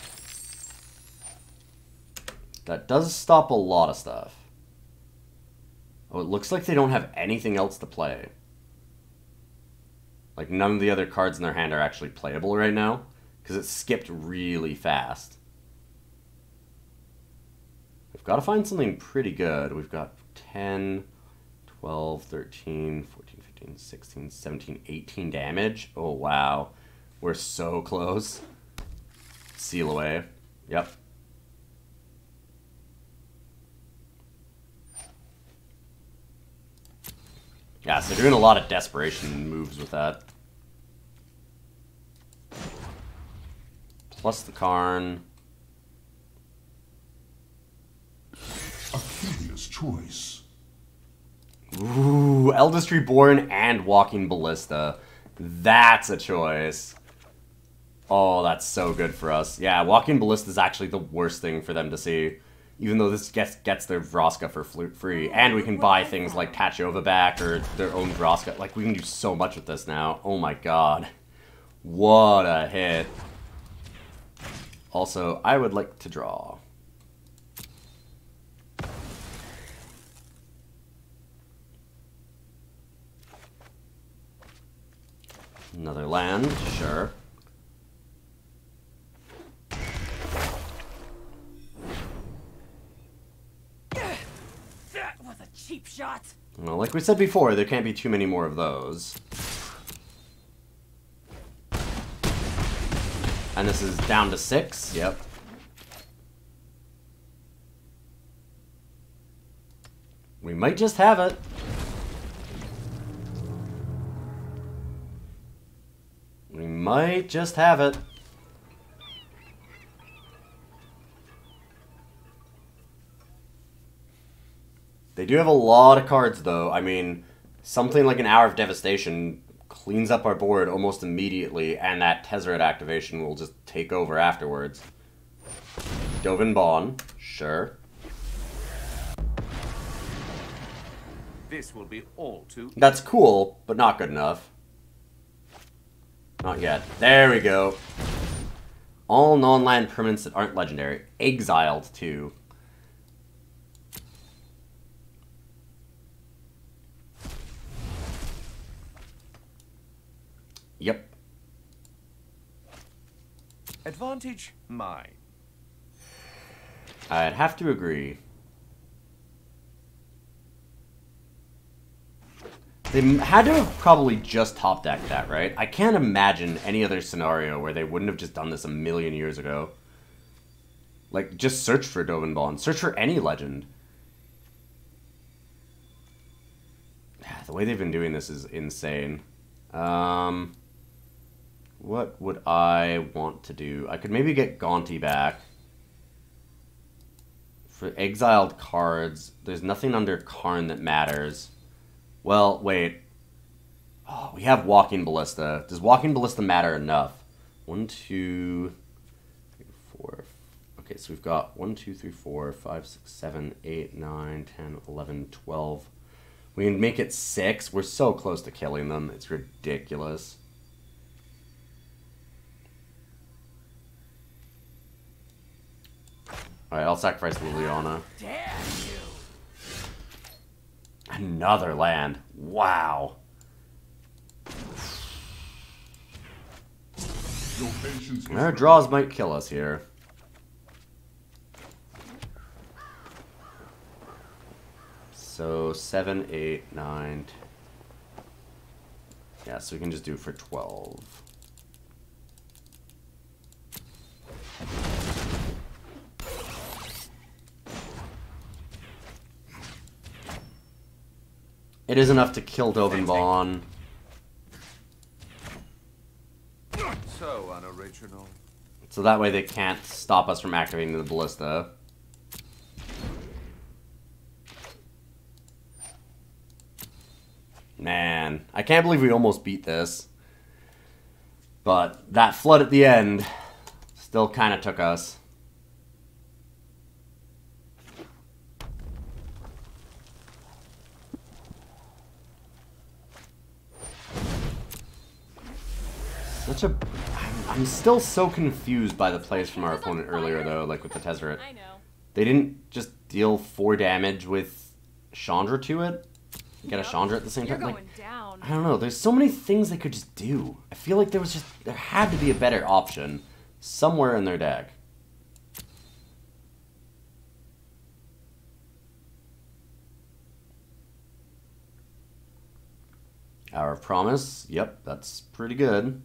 Speaker 1: That does stop a lot of stuff. Oh, it looks like they don't have anything else to play. Like, none of the other cards in their hand are actually playable right now, because it skipped really fast. We've got to find something pretty good. We've got 10, 12, 13, 14, 15, 16, 17, 18 damage. Oh, wow. We're so close. Seal away. Yep. Yeah, so they're doing a lot of desperation moves with that. Plus the Karn.
Speaker 4: A curious choice.
Speaker 1: Ooh, Eldest Reborn and Walking Ballista. That's a choice. Oh, that's so good for us. Yeah, Walking Ballista is actually the worst thing for them to see. Even though this gets their Vraska for free. And we can buy things like Tachova back or their own Vraska. Like, we can do so much with this now. Oh my god. What a hit. Also, I would like to draw. Another land, sure.
Speaker 3: Cheap shot.
Speaker 1: Well, like we said before, there can't be too many more of those. And this is down to 6, yep. We might just have it. We might just have it. They do have a lot of cards, though. I mean, something like an Hour of Devastation cleans up our board almost immediately, and that Tezzeret activation will just take over afterwards. Dovin Bon, sure.
Speaker 6: This will be all too...
Speaker 1: That's cool, but not good enough. Not yet. There we go. All non-land permanents that aren't legendary. Exiled, too. Yep.
Speaker 6: Advantage mine.
Speaker 1: I'd have to agree. They had to have probably just top decked that, right? I can't imagine any other scenario where they wouldn't have just done this a million years ago. Like, just search for Dovin Bond. Search for any legend. Yeah, the way they've been doing this is insane. What would I want to do? I could maybe get Gonti back. For exiled cards, there's nothing under Karn that matters. Well, wait. Oh, we have Walking Ballista. Does Walking Ballista matter enough? 1, 2, 3, 4. Okay, so we've got 1, 2, 3, 4, 5, 6, 7, 8, 9, 10, 11, 12. We can make it 6. We're so close to killing them. It's ridiculous. Alright, I'll sacrifice Liliana.
Speaker 3: Damn you.
Speaker 1: Another land. Wow.
Speaker 4: Your patience is
Speaker 1: Our draws might kill us here. So 7, 8, 9. Yeah, so we can just do it for 12. It is enough to kill Dovenbon.
Speaker 6: So unoriginal.
Speaker 1: So that way they can't stop us from activating the Ballista. Man, I can't believe we almost beat this. But that flood at the end still kind of took us. I'm still so confused by the plays from our opponent earlier, though, like with the Tezzeret.
Speaker 2: I know.
Speaker 1: They didn't just deal 4 damage with Chandra to it? Get a Chandra at the same
Speaker 2: You're
Speaker 1: time?
Speaker 2: going down.
Speaker 1: I don't know, there's so many things they could just do. I feel like there had to be a better option somewhere in their deck. Hour of Promise, yep, that's pretty good.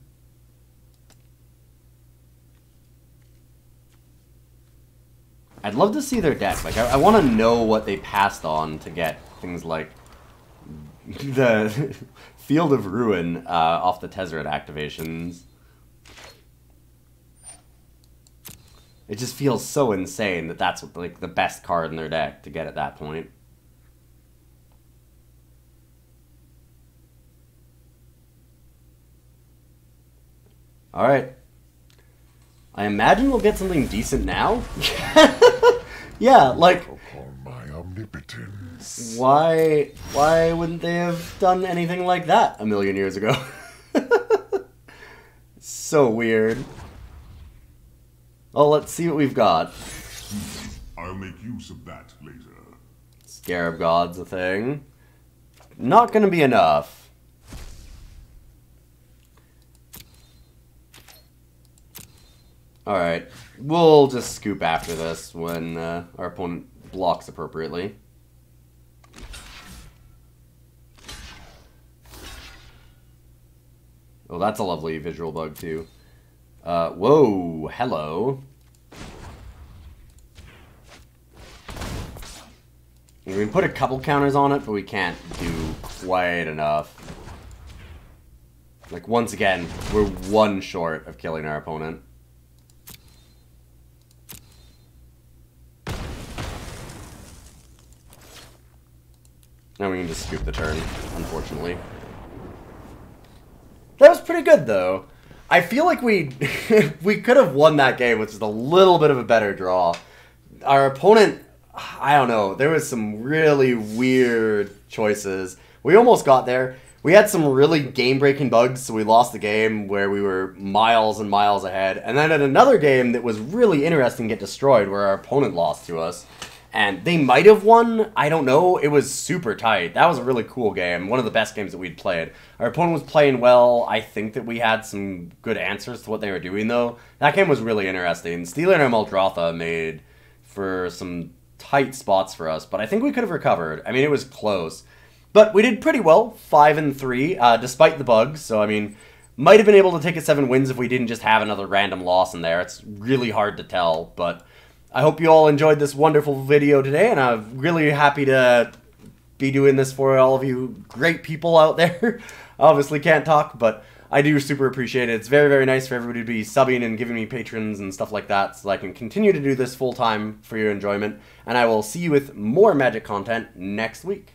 Speaker 1: I'd love to see their deck. Like, I want to know what they passed on to get things like the Field of Ruin off the Tezzeret activations. It just feels so insane that that's what, like, the best card in their deck to get at that point. Alright. I imagine we'll get something decent now. Yeah, like,
Speaker 4: upon my omnipotence.
Speaker 1: why wouldn't they have done anything like that a million years ago? So weird. Oh, let's see what we've got.
Speaker 4: I'll make use of that later.
Speaker 1: Scarab God's a thing. Not gonna be enough. Alright, we'll just scoop after this when our opponent blocks appropriately. Oh, that's a lovely visual bug, too. Whoa, hello. We can put a couple counters on it, but we can't do quite enough. Like, once again, we're one short of killing our opponent. Now we can just scoop the turn, unfortunately. That was pretty good, though. I feel like we could have won that game with just a little bit of a better draw. Our opponent, I don't know, there was some really weird choices. We almost got there. We had some really game-breaking bugs, so we lost the game where we were miles and miles ahead. And then at another game that was really interesting get destroyed, where our opponent lost to us. And they might have won, I don't know, it was super tight. That was a really cool game, one of the best games that we'd played. Our opponent was playing well, I think that we had some good answers to what they were doing though. That game was really interesting. Stealing our Muldrotha made for some tight spots for us, but I think we could have recovered. I mean, it was close. But we did pretty well, 5-3, despite the bugs, so I mean, might have been able to take a 7 wins if we didn't just have another random loss in there. It's really hard to tell, but I hope you all enjoyed this wonderful video today, and I'm really happy to be doing this for all of you great people out there. I obviously can't talk, but I do super appreciate it. It's very, very nice for everybody to be subbing and giving me patrons and stuff like that, so I can continue to do this full-time for your enjoyment, and I will see you with more Magic content next week.